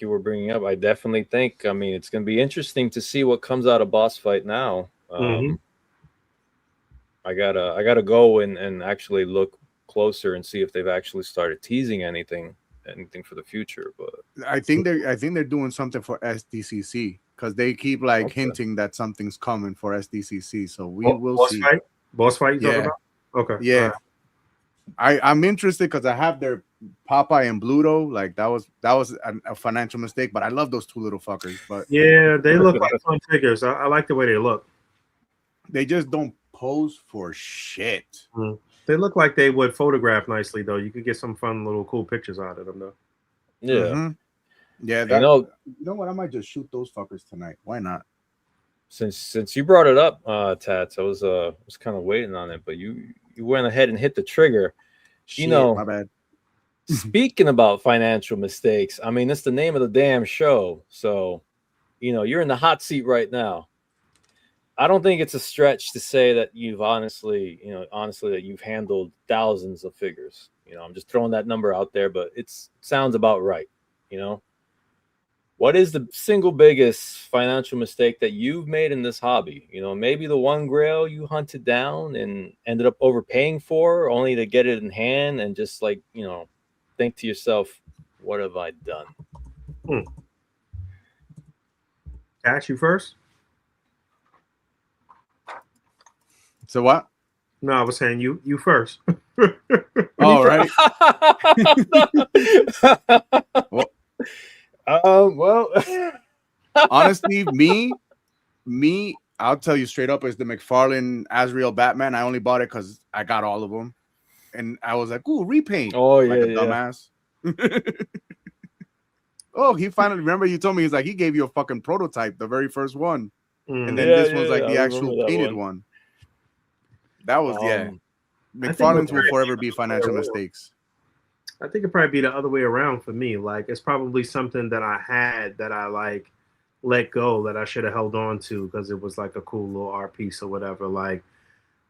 you were bringing up, I definitely think, I mean, it's going to be interesting to see what comes out of Boss Fight now. I gotta go and actually look closer and see if they've actually started teasing anything for the future. But I think they're doing something for SDCC because they keep hinting that something's coming for SDCC. So we'll see. Boss Fight. You talking about? Okay. Yeah. I'm interested because I have their Popeye and Bluto. Like that was a financial mistake, but I love those two little fuckers. But yeah, they look like fun figures. I like the way they look. They just don't pose for shit. They look like they would photograph nicely, though. You could get some fun little cool pictures out of them, though. Yeah. Yeah. You know what? I might just shoot those fuckers tonight. Why not? Since you brought it up, Tats, I was kind of waiting on it, but you went ahead and hit the trigger. Shit, my bad. Speaking about financial mistakes, I mean, it's the name of the damn show. So, you're in the hot seat right now. I don't think it's a stretch to say that you've honestly that you've handled thousands of figures. I'm just throwing that number out there, but it sounds about right. what is the single biggest financial mistake that you've made in this hobby? You know, maybe the one grail you hunted down and ended up overpaying for only to get it in hand and just like, you know, think to yourself, what have I done? Cash, you first? So what? No, I was saying you first. All right. Well, Honestly, me, I'll tell you straight up, is the McFarlane Azrael Batman. I only bought it because I got all of them, and I was like, "Ooh, repaint!" oh like yeah, a dumbass. Oh, he finally remember you told me he's like he gave you a fucking prototype, the very first one, and then Yeah, this one's like I the actual remember that painted one. That was McFarlane's will forever be financial mistakes. I think it'd probably be the other way around for me. Like it's probably something that I had that I like let go that I should have held on to because it was like a cool little art piece or whatever. Like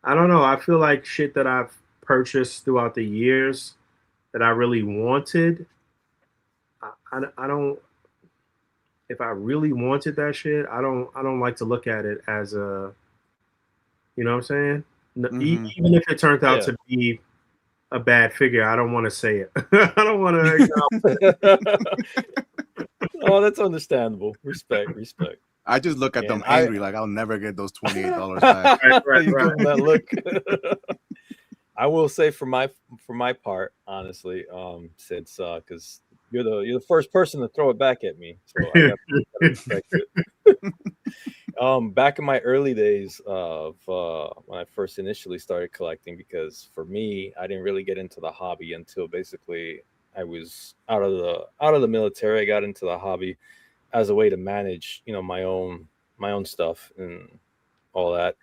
I don't know. I feel like shit that I've purchased throughout the years that I really wanted. I don't. If I really wanted that shit, I don't like to look at it as a. You know what I'm saying? Even if it turned out to be a bad figure, I don't want to say it. I don't want to. Oh, that's understandable. Respect. I just look at them angry, like I'll never get those $28 back. right. That look. I will say for my part, honestly, since because you're the first person to throw it back at me, so I gotta respect it. Back in my early days of when I first initially started collecting, because for me, I didn't really get into the hobby until basically I was out of the military. I got into the hobby as a way to manage, you know, my own stuff and all that.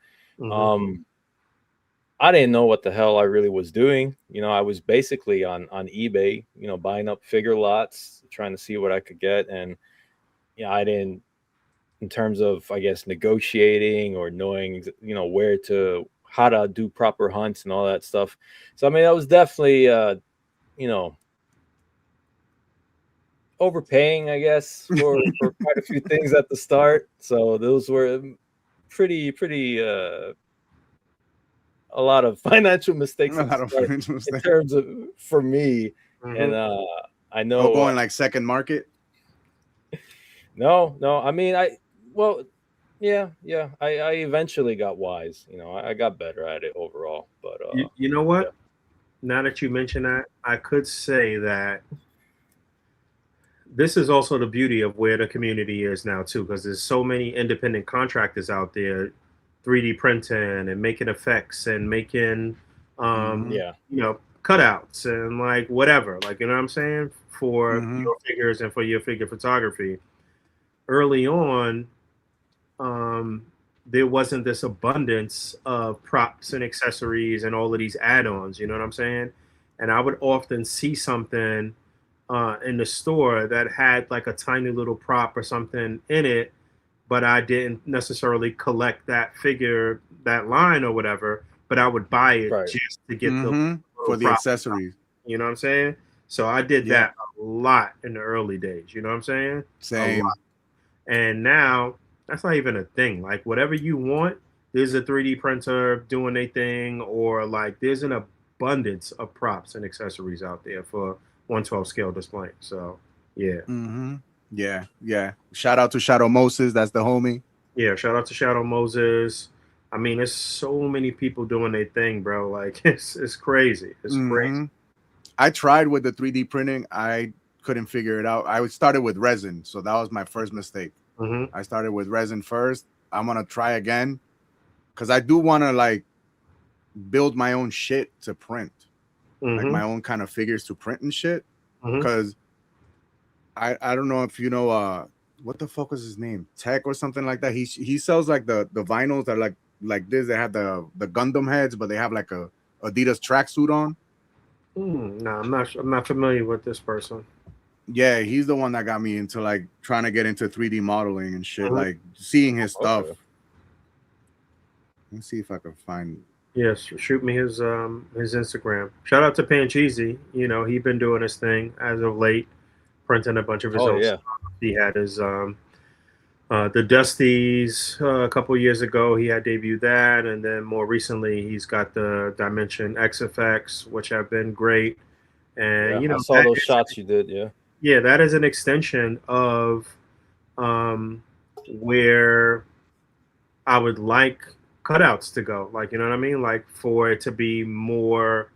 I didn't know what the hell I really was doing. You know, I was basically on eBay, you know, buying up figure lots, trying to see what I could get. And, you know, I didn't, in terms of, I guess, negotiating or knowing, you know, how to do proper hunts and all that stuff. So, I mean, I was definitely, you know, overpaying, I guess, for quite a few things at the start. So those were pretty, a lot of financial mistakes in terms of for me. And I know going like second market. Mm-hmm. No, I mean, I eventually got wise. You know, I got better at it overall. But you know what? Now that you mention that, I could say that this is also the beauty of where the community is now too, because there's so many independent contractors out there 3D printing and making effects and making you know, cutouts and like whatever, like, you know what I'm saying, for your figures and for your figure photography. Early on, there wasn't this abundance of props and accessories and all of these add-ons, you know what I'm saying? And I would often see something in the store that had like a tiny little prop or something in it, but I didn't necessarily collect that figure, that line or whatever, but I would buy it just to get for the accessories. You know what I'm saying? So I did that a lot in the early days. You know what I'm saying? Same. And now that's not even a thing. Like whatever you want, there's a 3D printer doing a thing, or like there's an abundance of props and accessories out there for 1/12 scale display. So yeah. Yeah. Shout out to Shadow Moses. That's the homie. Yeah, shout out to Shadow Moses. I mean, there's so many people doing their thing, bro. Like it's crazy. It's crazy. I tried with the 3D printing. I couldn't figure it out. I started with resin, so that was my first mistake. I started with resin first. I'm gonna try again because I do want to like build my own shit to print, like my own kind of figures to print and shit. Because I don't know if you know what the fuck was his name, Tech or something like that. He sells like the vinyls that are like this. They have the Gundam heads, but they have like a Adidas tracksuit on. No, I'm not familiar with this person. Yeah, he's the one that got me into like trying to get into 3D modeling and shit, like seeing his stuff. Let's see if I can find. Yes, shoot me his Instagram. Shout out to Pancheezy. You know, he's been doing his thing as of late, printing a bunch of his own stuff. He had his the Dusties a couple years ago. He had debuted that, and then more recently, he's got the Dimension XFX, which have been great. And Yeah, I saw those shots you did. Yeah. yeah, that is an extension of where I would like cutouts to go. Like, you know what I mean? Like for it to be more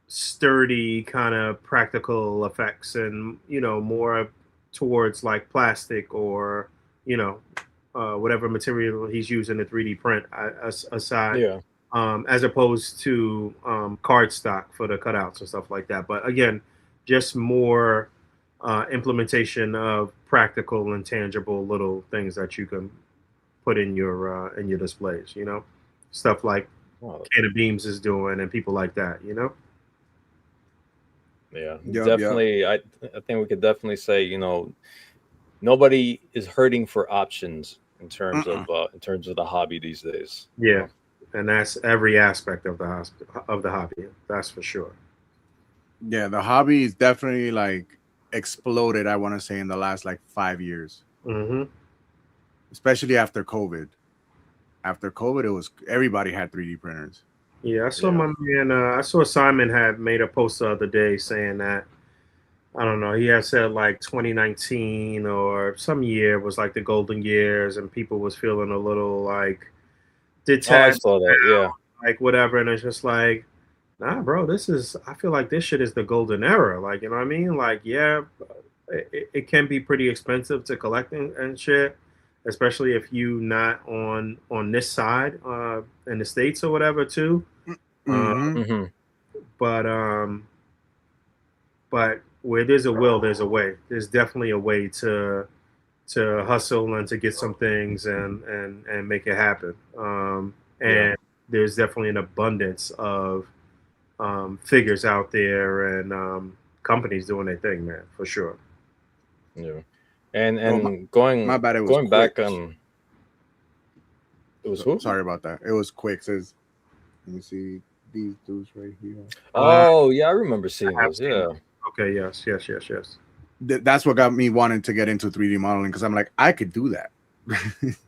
sturdy kind of practical effects and, more towards like plastic or, whatever material he's using to 3D print aside. Yeah. As opposed to cardstock for the cutouts and stuff like that. But again, just more implementation of practical and tangible little things that you can put in your displays. Stuff like Wow. Can of Beams is doing and people like that. Yeah, Yep, definitely. I think we could definitely say, nobody is hurting for options in terms of the hobby these days. Yeah, and that's every aspect of the hobby. That's for sure. Yeah, the hobby is definitely like exploded, I want to say, in the last like 5 years, Mm-hmm. especially after COVID. After COVID, it was everybody had 3D printers. Yeah, I saw Yeah. my man. I saw Simon had made a post the other day saying that I don't know. He had said like 2019 or some year was like the golden years, and people was feeling a little like Oh, I detached, saw that. Yeah. like whatever. And it's just like, nah, bro. I feel like this shit is the golden era. Like, you know what I mean? Like, yeah, it can be pretty expensive to collect and shit, especially if you not on this side in the States or whatever too. Mhm. hmm But where there's a will, there's a way. There's definitely a way to hustle and to get some things and make it happen. And there's definitely an abundance of figures out there and companies doing their thing, man, for sure. Yeah. And Oh, going my bad, it was going back quick. on it was who? Sorry about that. It was quick. Says, let me see these dudes right here. Oh, yeah, I remember seeing I have those. seen Yeah. Okay, yes. That's what got me wanting to get into 3D modeling because I'm like, I could do that.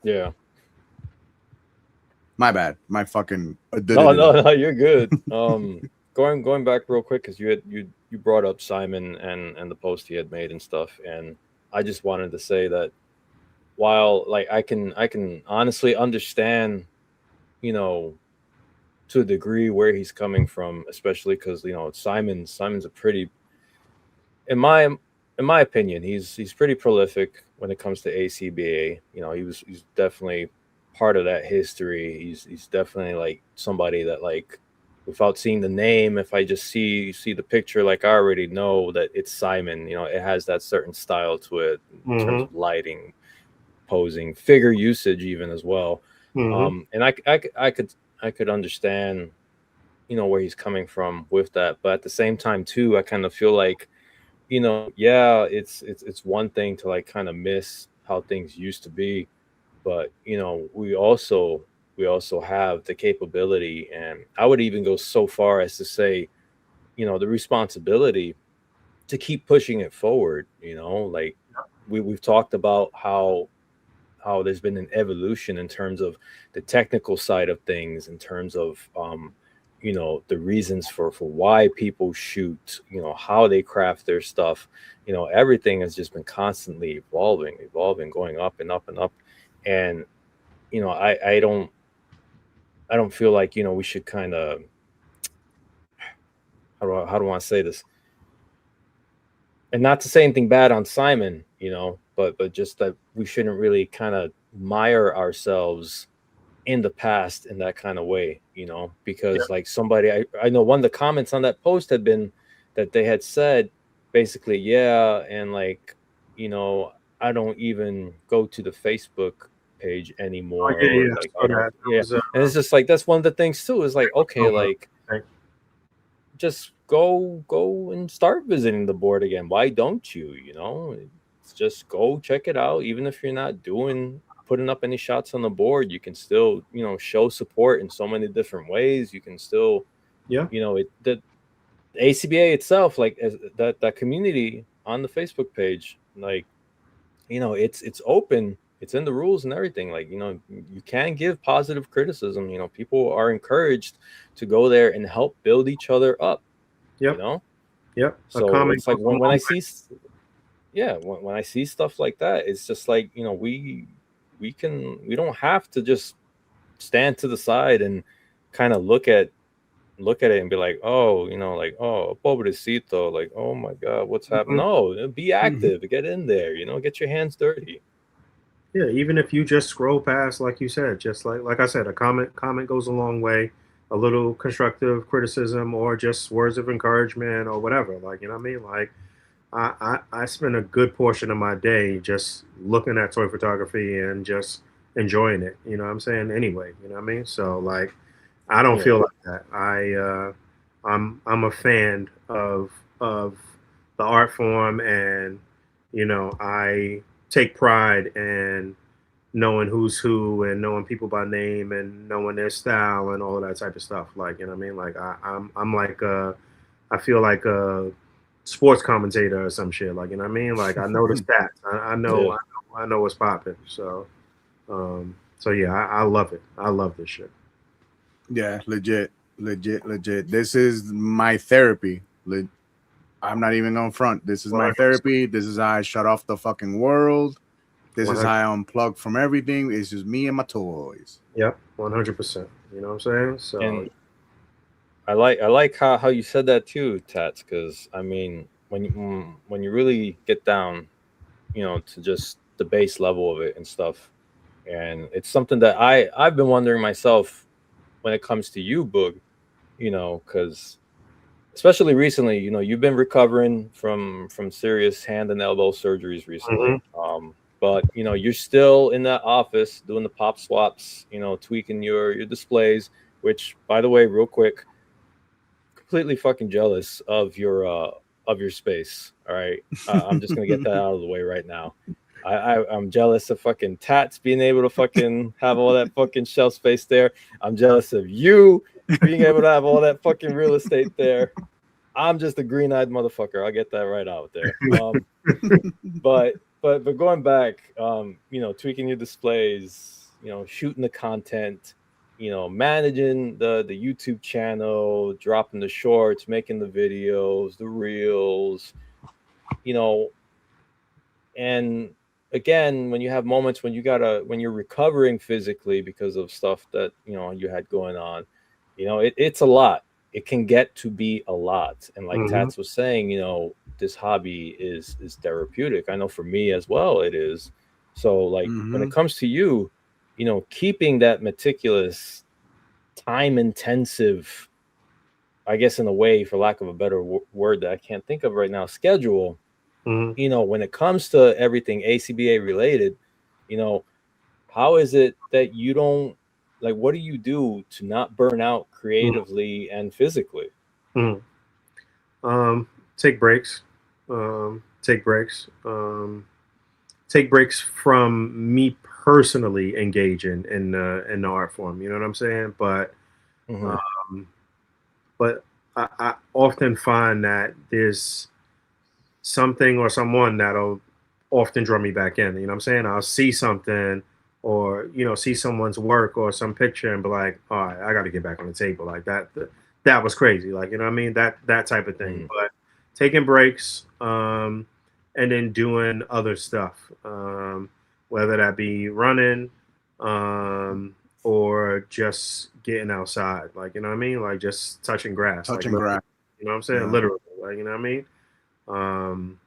Yeah. My bad. My fucking. No, you're good. Going back real quick because you brought up Simon and the post he had made and stuff, and I just wanted to say that while like I can honestly understand, to a degree where he's coming from, especially because Simon's a pretty, in my opinion, he's pretty prolific when it comes to ACBA. He's definitely part of that history. He's definitely like somebody that, like, without seeing the name, if I just see the picture, like I already know that it's Simon. It has that certain style to it in terms of lighting, posing, figure usage, even as well. And I could understand, where he's coming from with that, but at the same time too, I kind of feel like, yeah, it's one thing to like kind of miss how things used to be, but we also have the capability, and I would even go so far as to say, the responsibility to keep pushing it forward. Like we've talked about how there's been an evolution in terms of the technical side of things, in terms of the reasons for why people shoot, how they craft their stuff. Everything has just been constantly evolving, going up and up and up. And I don't feel like we should kind of, how do I want to say this, and not to say anything bad on Simon, but just that we shouldn't really kind of mire ourselves in the past in that kind of way, because like somebody, I know one of the comments on that post had been that they had said basically, yeah, and like, I don't even go to the Facebook page anymore. And it's just like, that's one of the things too, is like, okay, like just go and start visiting the board again. Why don't you? Just go check it out. Even if you're not putting up any shots on the board, you can still show support in so many different ways. You can still the ACBA itself, like, as that community on the Facebook page. Like, it's open. It's in the rules and everything. Like, you can give positive criticism. People are encouraged to go there and help build each other up. Yep. You know, Yep. A so comment it's like goes a when I long see, when I see stuff like that, it's just like, we don't have to just stand to the side and kind of look at it and be like, oh, like, oh, pobrecito, like, oh my God, what's happening? No, be active, get in there, get your hands dirty. Yeah, even if you just scroll past, like you said, just like I said, a comment goes a long way. A little constructive criticism or just words of encouragement or whatever. Like, you know what I mean? Like, I spend a good portion of my day just looking at toy photography and just enjoying it. You know what I'm saying? Anyway, you know what I mean? So like, I don't Yeah. feel like that. I'm a fan of the art form, and I take pride in knowing who's who and knowing people by name and knowing their style and all of that type of stuff. Like, you know what I mean? Like I'm like I feel like a sports commentator or some shit. Like, you know what I mean? Like, I know the stats. Yeah. I know what's popping. So yeah, I love it. I love this shit. Yeah, legit. This is my therapy. I'm not even going front. This is my 100%. therapy. This is how I shut off the fucking world. This is 100%. how I unplug from everything. It's just me and my toys. Yep, 100%. You know what I'm saying? So And I like how you said that too, Tats, because I mean, when you really get down, to just the base level of it and stuff, and it's something that I've been wondering myself when it comes to you, Boog, because especially recently, you've been recovering from serious hand and elbow surgeries recently. But you're still in that office doing the pop swaps, tweaking your displays, which, by the way, real quick, completely fucking jealous of your space. All right, I'm just gonna get that out of the way right now. I'm jealous of fucking Tats being able to fucking have all that fucking shelf space there. I'm jealous of you being able to have all that fucking real estate there. I'm just a green-eyed motherfucker. I'll get that right out there. But going back, tweaking your displays, shooting the content, managing the YouTube channel, dropping the shorts, making the videos, the reels, and again, when you have moments when when you're recovering physically because of stuff that you had going on, it's a lot. It can get to be a lot, and like Tats was saying, this hobby is therapeutic. I know for me as well it is. So like when it comes to you, keeping that meticulous, time intensive, I guess in a way, for lack of a better word that I can't think of right now, schedule, when it comes to everything ACBA related, how is it that you don't, like, what do you do to not burn out creatively and physically? Take breaks. Take breaks from me personally engaging in the art form. You know what I'm saying? But I often find that there's something or someone that'll often draw me back in. You know what I'm saying? I'll see something or see someone's work or some picture and be like, all right, I got to get back on the table. Like that was crazy. Like, you know what I mean? That type of thing. But taking breaks, and then doing other stuff, whether that be running, or just getting outside. Like, you know what I mean? Like just touching grass. Touching grass. You know what I'm saying? Yeah. Literally. Like, you know what I mean?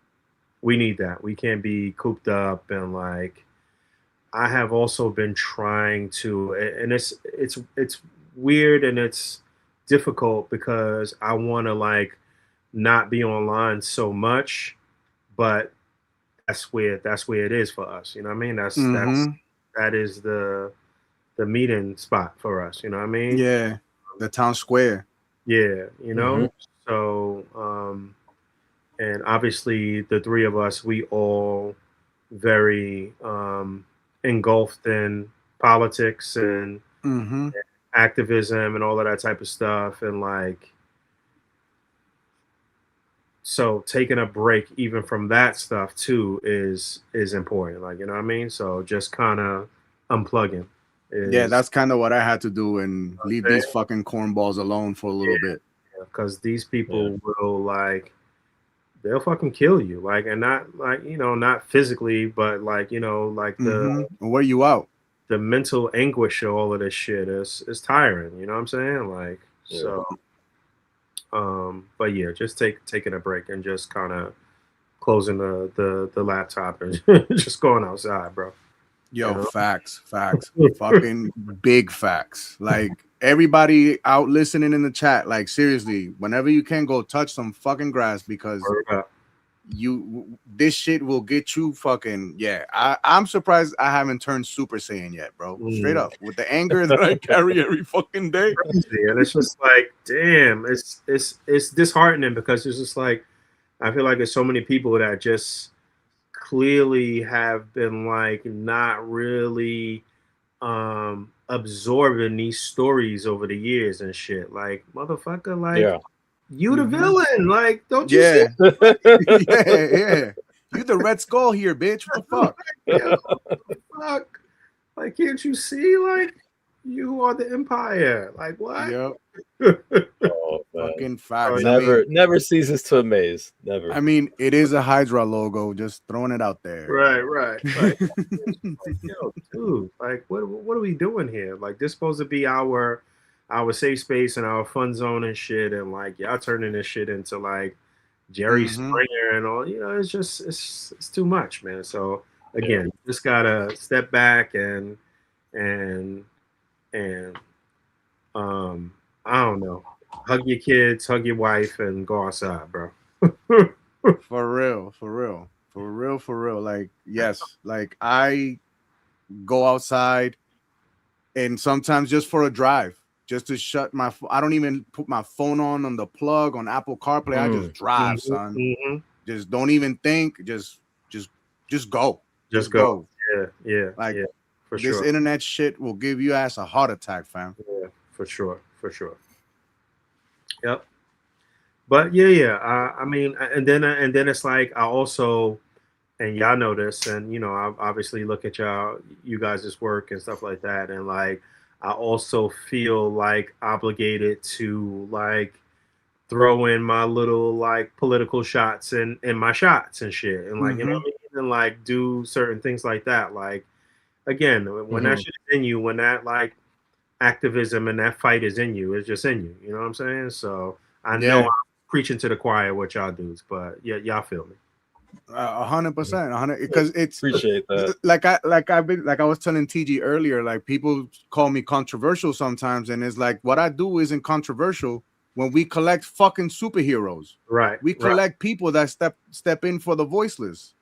We need that. We can't be cooped up, and like I have also been trying to, and it's weird and it's difficult because I want to like not be online so much, but that's where it is for us. You know what I mean? That is the meeting spot for us. You know what I mean? Yeah, the town square. Yeah, So, and obviously the three of us, we all very engulfed in politics and activism and all of that type of stuff. And like, so taking a break even from that stuff too is important. Like, you know what I mean? So just kind of unplugging Yeah, is, that's kind of what I had to do and leave these fucking cornballs alone for a little bit. because these people will like they'll fucking kill you, like, and not like, you know, not physically, but like, you know, like And where you out? the mental anguish of all of this shit is tiring. You know what I'm saying? Like, Yeah. so, but yeah, just taking a break and just kind of closing the laptop and just going outside, bro. Yo, You know? facts, fucking big facts. Like everybody out listening in the chat, like seriously, whenever you can, go touch some fucking grass because Word up. this shit will get you fucking. Yeah, I'm surprised I haven't turned Super Saiyan yet, bro. Straight up with the anger that I carry every fucking day. Crazy. And it's just like, damn, it's disheartening because it's just like I feel like there's so many people that just clearly have been like not really absorbing these stories over the years and shit. Like, motherfucker, like you the villain. Like, don't you see? Yeah. You the Red Skull here, bitch. What the fuck? Yeah, what the fuck? Like, can't you see? Like, you are the Empire. Like, what? Yep. Oh, fucking facts. Never ceases to amaze. Never. I mean, it is a Hydra logo. Just throwing it out there. Right. Like, yo, dude, like, what are we doing here? Like, this supposed to be our safe space and our fun zone and shit, and like y'all turning this shit into like Jerry Springer and all. You know, it's just it's too much, man. So again, just gotta step back and I don't know, hug your kids, hug your wife, and go outside, bro. For real. Like, yes, like I go outside and sometimes just for a drive, just to shut my I don't even put my phone on the plug on Apple CarPlay. I just drive, son. Just don't even think. Just go. Just go. Yeah. Like, for this sure. internet shit will give you ass a heart attack, fam. Yeah, for sure. Yep. But yeah. I mean, and then it's like I also, and y'all know this, and you know, I obviously look at you guys' work and stuff like that, and like I also feel like obligated to like throw in my little like political shots and my shots and shit, and like you know what I mean? And like do certain things like that. Like again, when that shit is in you, when that like activism and that fight is in you, it's just in you. You know what I'm saying? So I know I'm preaching to the choir what y'all do, but yeah, y'all feel me. 100%, because it's appreciate that. Like I was telling TG earlier, like people call me controversial sometimes, and it's like what I do isn't controversial. When we collect fucking superheroes, right? We collect people that step in for the voiceless.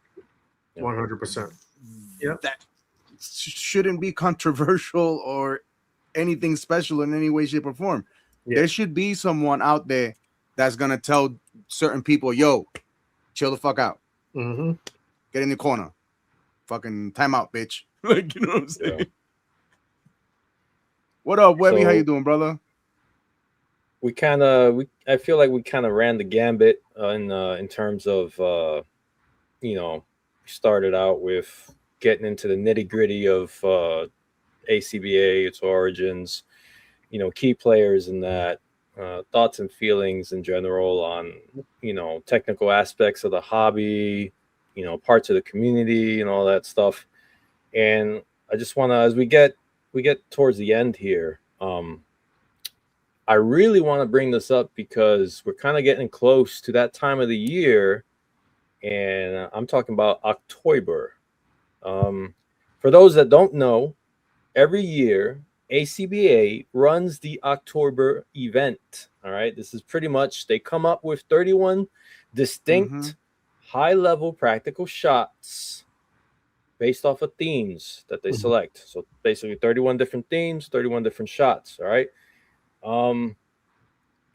100%. Yeah, that shouldn't be controversial or anything special in any way, shape, or form. There should be someone out there that's gonna tell certain people, "Yo, chill the fuck out. Get in the corner. Fucking time out, bitch." Like, you know what I'm saying? Yeah. What up, Webby? How you doing, brother? I feel like we kind of ran the gambit in terms of you know, started out with getting into the nitty gritty of ACBA, its origins, you know, key players in that, thoughts and feelings in general on, you know, technical aspects of the hobby, you know, parts of the community and all that stuff. And I just want to, as we get towards the end here, I really want to bring this up because we're kind of getting close to that time of the year, and I'm talking about October. For those that don't know, every year ACBA runs the October event. All right, this is pretty much, they come up with 31 distinct high-level practical shots based off of themes that they select. So basically 31 different themes, 31 different shots. All right.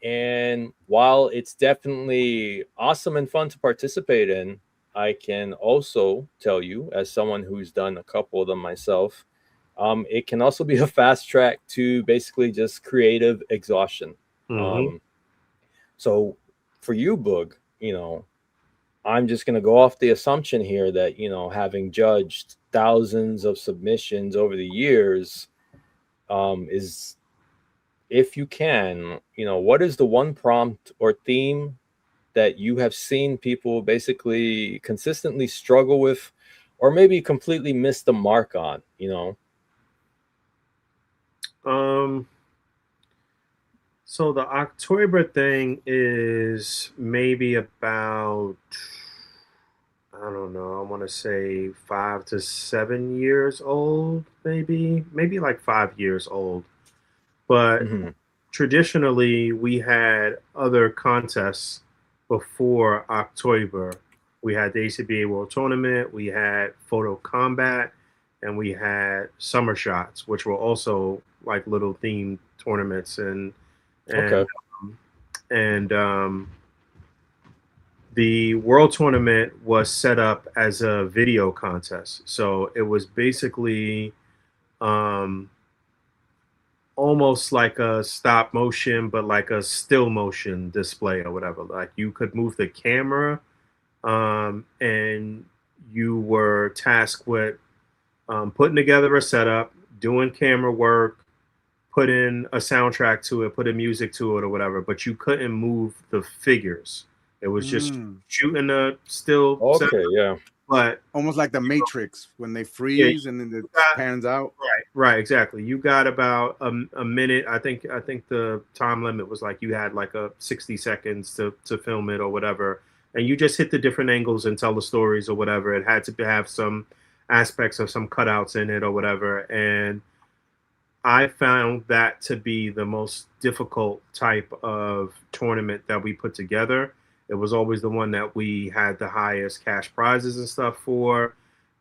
And while it's definitely awesome and fun to participate in, I can also tell you, as someone who's done a couple of them myself, it can also be a fast track to basically just creative exhaustion. So for you, Boog, you know, I'm just going to go off the assumption here that, you know, having judged thousands of submissions over the years, is, if you can, you know, what is the one prompt or theme that you have seen people basically consistently struggle with, or maybe completely miss the mark on, you know? So the October thing is maybe about, I don't know, I want to say 5 to 7 years old, maybe like 5 years old. But Hmm. traditionally, we had other contests before October. We had the ACBA World Tournament, we had Photo Combat, and we had Summer Shots, which were also like little themed tournaments, and Okay. and the World Tournament was set up as a video contest. So it was basically um, almost like a stop motion, but like a still motion display or whatever. Like you could move the camera, and you were tasked with putting together a setup, doing camera work, put in a soundtrack to it, put in music to it or whatever, but you couldn't move the figures. It was just Mm. shooting a still setup, Okay. Yeah. but Almost like the Matrix when they yeah, freeze and then it you got, pans out. right, exactly. You got about a minute. I think the time limit was like you had like a 60 seconds to film it or whatever, and you just hit the different angles and tell the stories or whatever. It had to have some aspects of some cutouts in it or whatever, and I found that to be the most difficult type of tournament that we put together. It was always the one that we had the highest cash prizes and stuff for.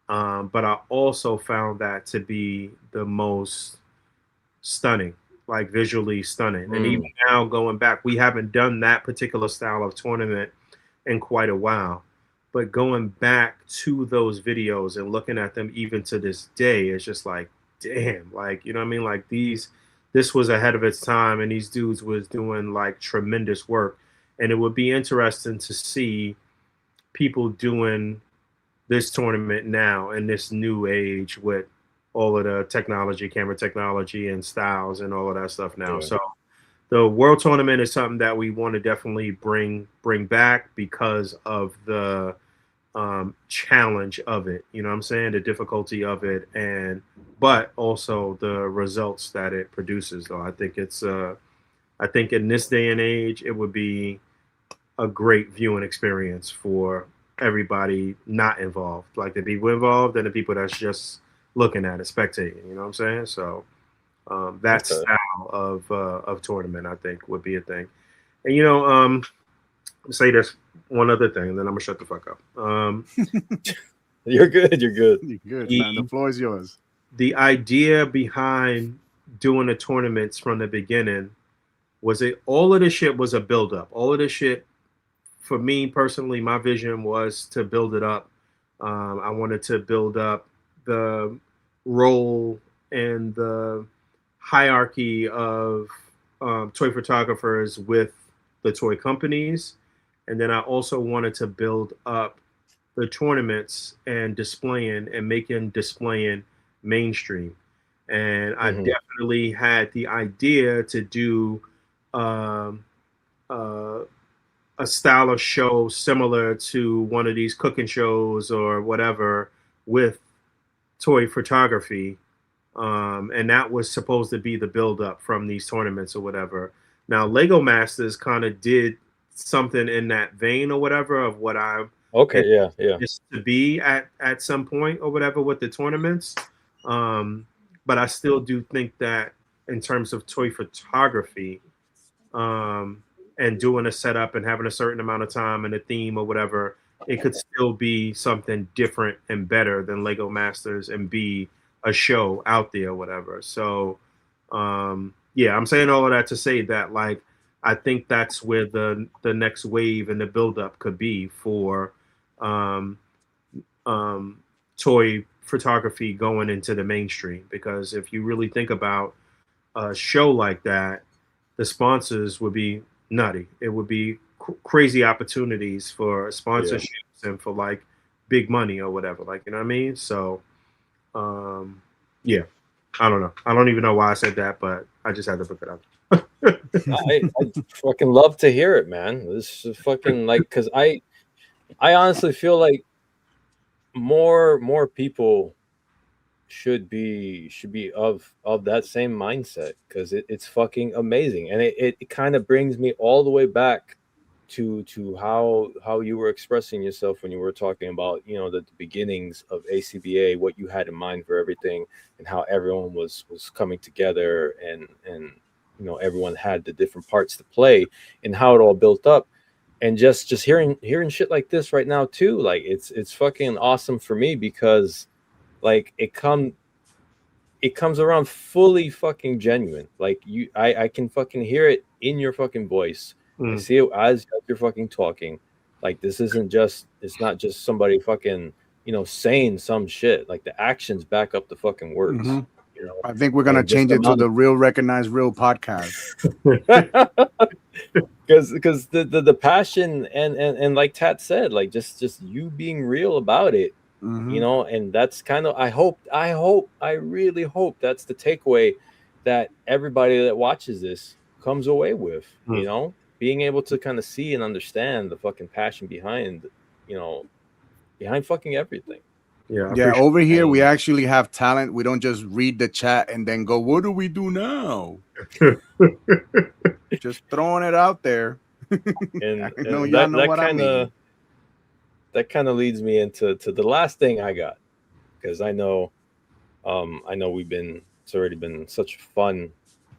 But I also found that to be the most stunning, like visually stunning. And even Mm. now, going back, we haven't done that particular style of tournament in quite a while. But going back to those videos and looking at them even to this day, it's just like, damn, like, you know what I mean? Like this was ahead of its time, and these dudes was doing like tremendous work. And it would be interesting to see people doing this tournament now in this new age with all of the technology, camera technology and styles and all of that stuff now. Yeah. So the world tournament is something that we want to definitely bring back because of the challenge of it. You know what I'm saying? The difficulty of it, and but also the results that it produces. Though I think it's I think in this day and age, it would be a great viewing experience for everybody not involved, like the people involved and the people that's just looking at it, spectating. You know what I'm saying? So that Okay. style of tournament, I think, would be a thing. And you know, say this one other thing, and then I'm gonna shut the fuck up. You're good. You're good. You're good, The- man. The floor is yours. The idea behind doing the tournaments from the beginning was it all of this shit was a build up. All of this shit, for me personally, my vision was to build it up. I wanted to build up the role and the hierarchy of toy photographers with the toy companies. And then I also wanted to build up the tournaments and displaying and making displaying mainstream. And I Mhm. definitely had the idea to do um, uh, a style of show similar to one of these cooking shows or whatever with toy photography. And that was supposed to be the build up from these tournaments or whatever. Now, Lego Masters kind of did something in that vein or whatever of what I Okay. Yeah. Yeah. just to be at some point or whatever with the tournaments. But I still do think that in terms of toy photography, and doing a setup and having a certain amount of time and a theme or whatever, it could still be something different and better than Lego Masters and be a show out there or whatever. So yeah, I'm saying all of that to say that like I think that's where the next wave and the buildup could be for um, toy photography going into the mainstream. Because if you really think about a show like that, the sponsors would be nutty. It would be crazy opportunities for sponsorships and for like big money or whatever. Like, you know what I mean? So, yeah, I don't know. I don't even know why I said that, but I just had to put it up. I fucking love to hear it, man. This is fucking like, because I honestly feel like more people should be of that same mindset, because it's fucking amazing, and it kind of brings me all the way back to how you were expressing yourself when you were talking about, you know, the beginnings of ACBA, what you had in mind for everything, and how everyone was coming together, and you know, everyone had the different parts to play, and how it all built up. And just hearing shit like this right now too, like it's fucking awesome for me, because like it comes around fully fucking genuine. Like I can fucking hear it in your fucking voice. I see it as you're fucking talking. Like this isn't just, it's not just somebody fucking, you know, saying some shit. Like the actions back up the fucking words. Mhm. You know, I think we're gonna change it to the Real Recognized Real podcast. because the passion and like Tat said, like just you being real about it, you know, and that's kind of, I really hope that's the takeaway that everybody that watches this comes away with, you know, being able to kind of see and understand the fucking passion behind, you know, behind fucking everything. Yeah, over here we actually have talent. We don't just read the chat and then go, what do we do now? Just throwing it out there. And, I know y'all know what I mean. That kind of leads me into the last thing I got, because I know it's already been such a fun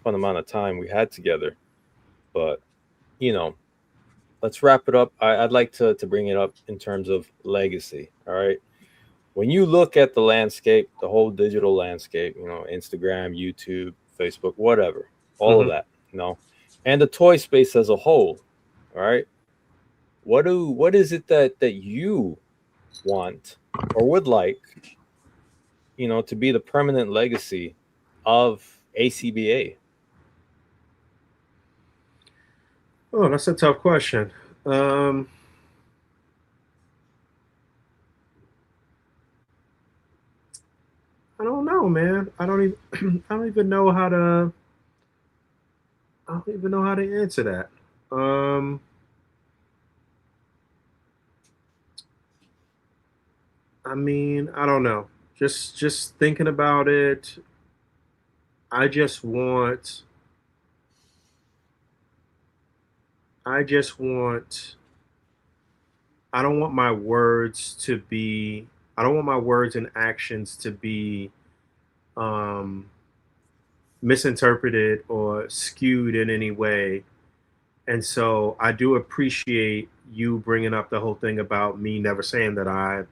amount of time we had together, but you know, let's wrap it up. I'd like to bring it up in terms of legacy. All right. When you look at the landscape, the whole digital landscape, you know, Instagram, YouTube, Facebook, whatever, all of that, you know, and the toy space as a whole, all right, what is it that you want or would like, you know, to be the permanent legacy of ACBA? Oh, that's a tough question. I don't know, man. I don't even know how to answer that. I mean, I don't know. Just thinking about it, I just want I don't want my words to be, I don't want my words and actions to be misinterpreted or skewed in any way. And so I do appreciate you bringing up the whole thing about me never saying that I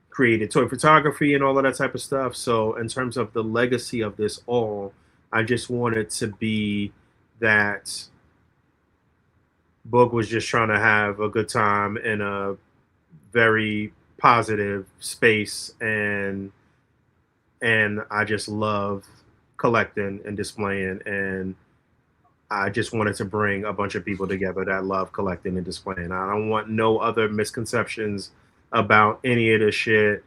created toy photography and all of that type of stuff. So in terms of the legacy of this all, I just wanted to be that Boog was just trying to have a good time in a very positive space, and I just love collecting and displaying, and I just wanted to bring a bunch of people together that love collecting and displaying. I don't want no other misconceptions about any of this shit.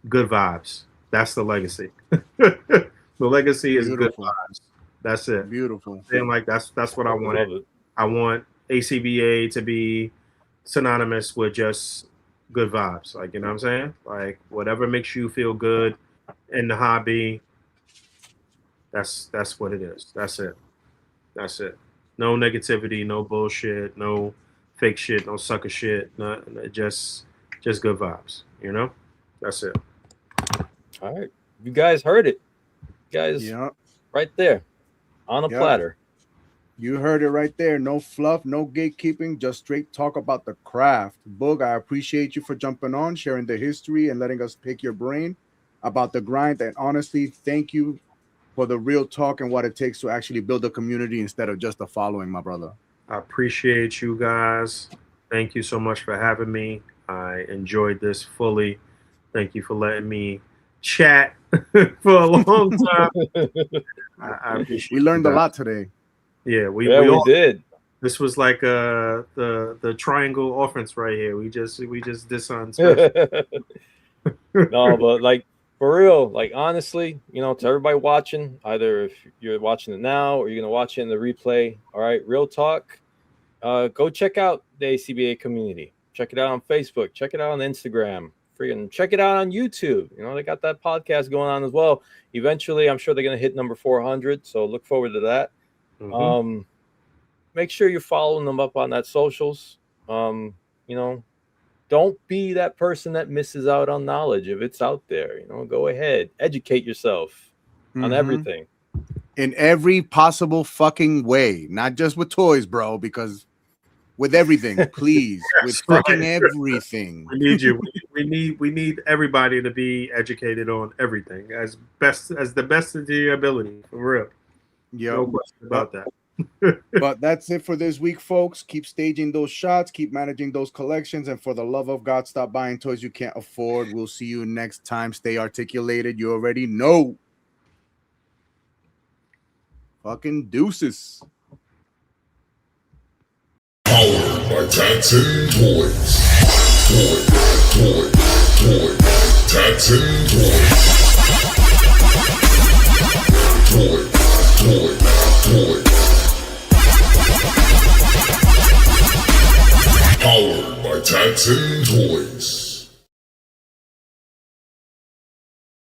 Good vibes. That's the legacy. The legacy is good vibes. That's it. Beautiful. And like that's what I wanted. I want ACBA to be synonymous with just good vibes. Like, you know what I'm saying? Like whatever makes you feel good in the hobby, that's what it is. That's it. That's it. No negativity, no bullshit, no fake shit, no sucker shit. No, just good vibes. You know? That's it. All right. You guys heard it. You guys, right there on a platter. You heard it right there. No fluff, no gatekeeping, just straight talk about the craft. Boog, I appreciate you for jumping on, sharing the history, and letting us pick your brain about the grind. And honestly, thank you for the real talk and what it takes to actually build a community instead of just a following, my brother. I appreciate you guys. Thank you so much for having me. I enjoyed this fully. Thank you for letting me chat for a long time. I appreciate we learned a lot today. Yeah, we did. This was like the triangle offense right here. We just did something special. No, but like for real, like honestly, you know, to everybody watching, either if you're watching it now or you're gonna watch it in the replay, all right, real talk. Go check out the ACBA community. Check it out on Facebook. Check it out on Instagram. Freaking check it out on YouTube. You know, they got that podcast going on as well. Eventually, I'm sure they're gonna hit number 400. So look forward to that. Mhm. Make sure you're following them up on that socials. You know, don't be that person that misses out on knowledge if it's out there. You know, go ahead, educate yourself on Mhm. everything. In every possible fucking way, not just with toys, bro, because with everything, please, with That's right. fucking everything. We need you. We need everybody to be educated on everything as the best of your ability. For real. No Yo, question about that. but that's it for this week, folks. Keep staging those shots, keep managing those collections, and for the love of God, stop buying toys you can't afford. We'll see you next time. Stay articulated. You already know. Fucking deuces. Powered by Taxon Toys. Toy. Taxon Toys.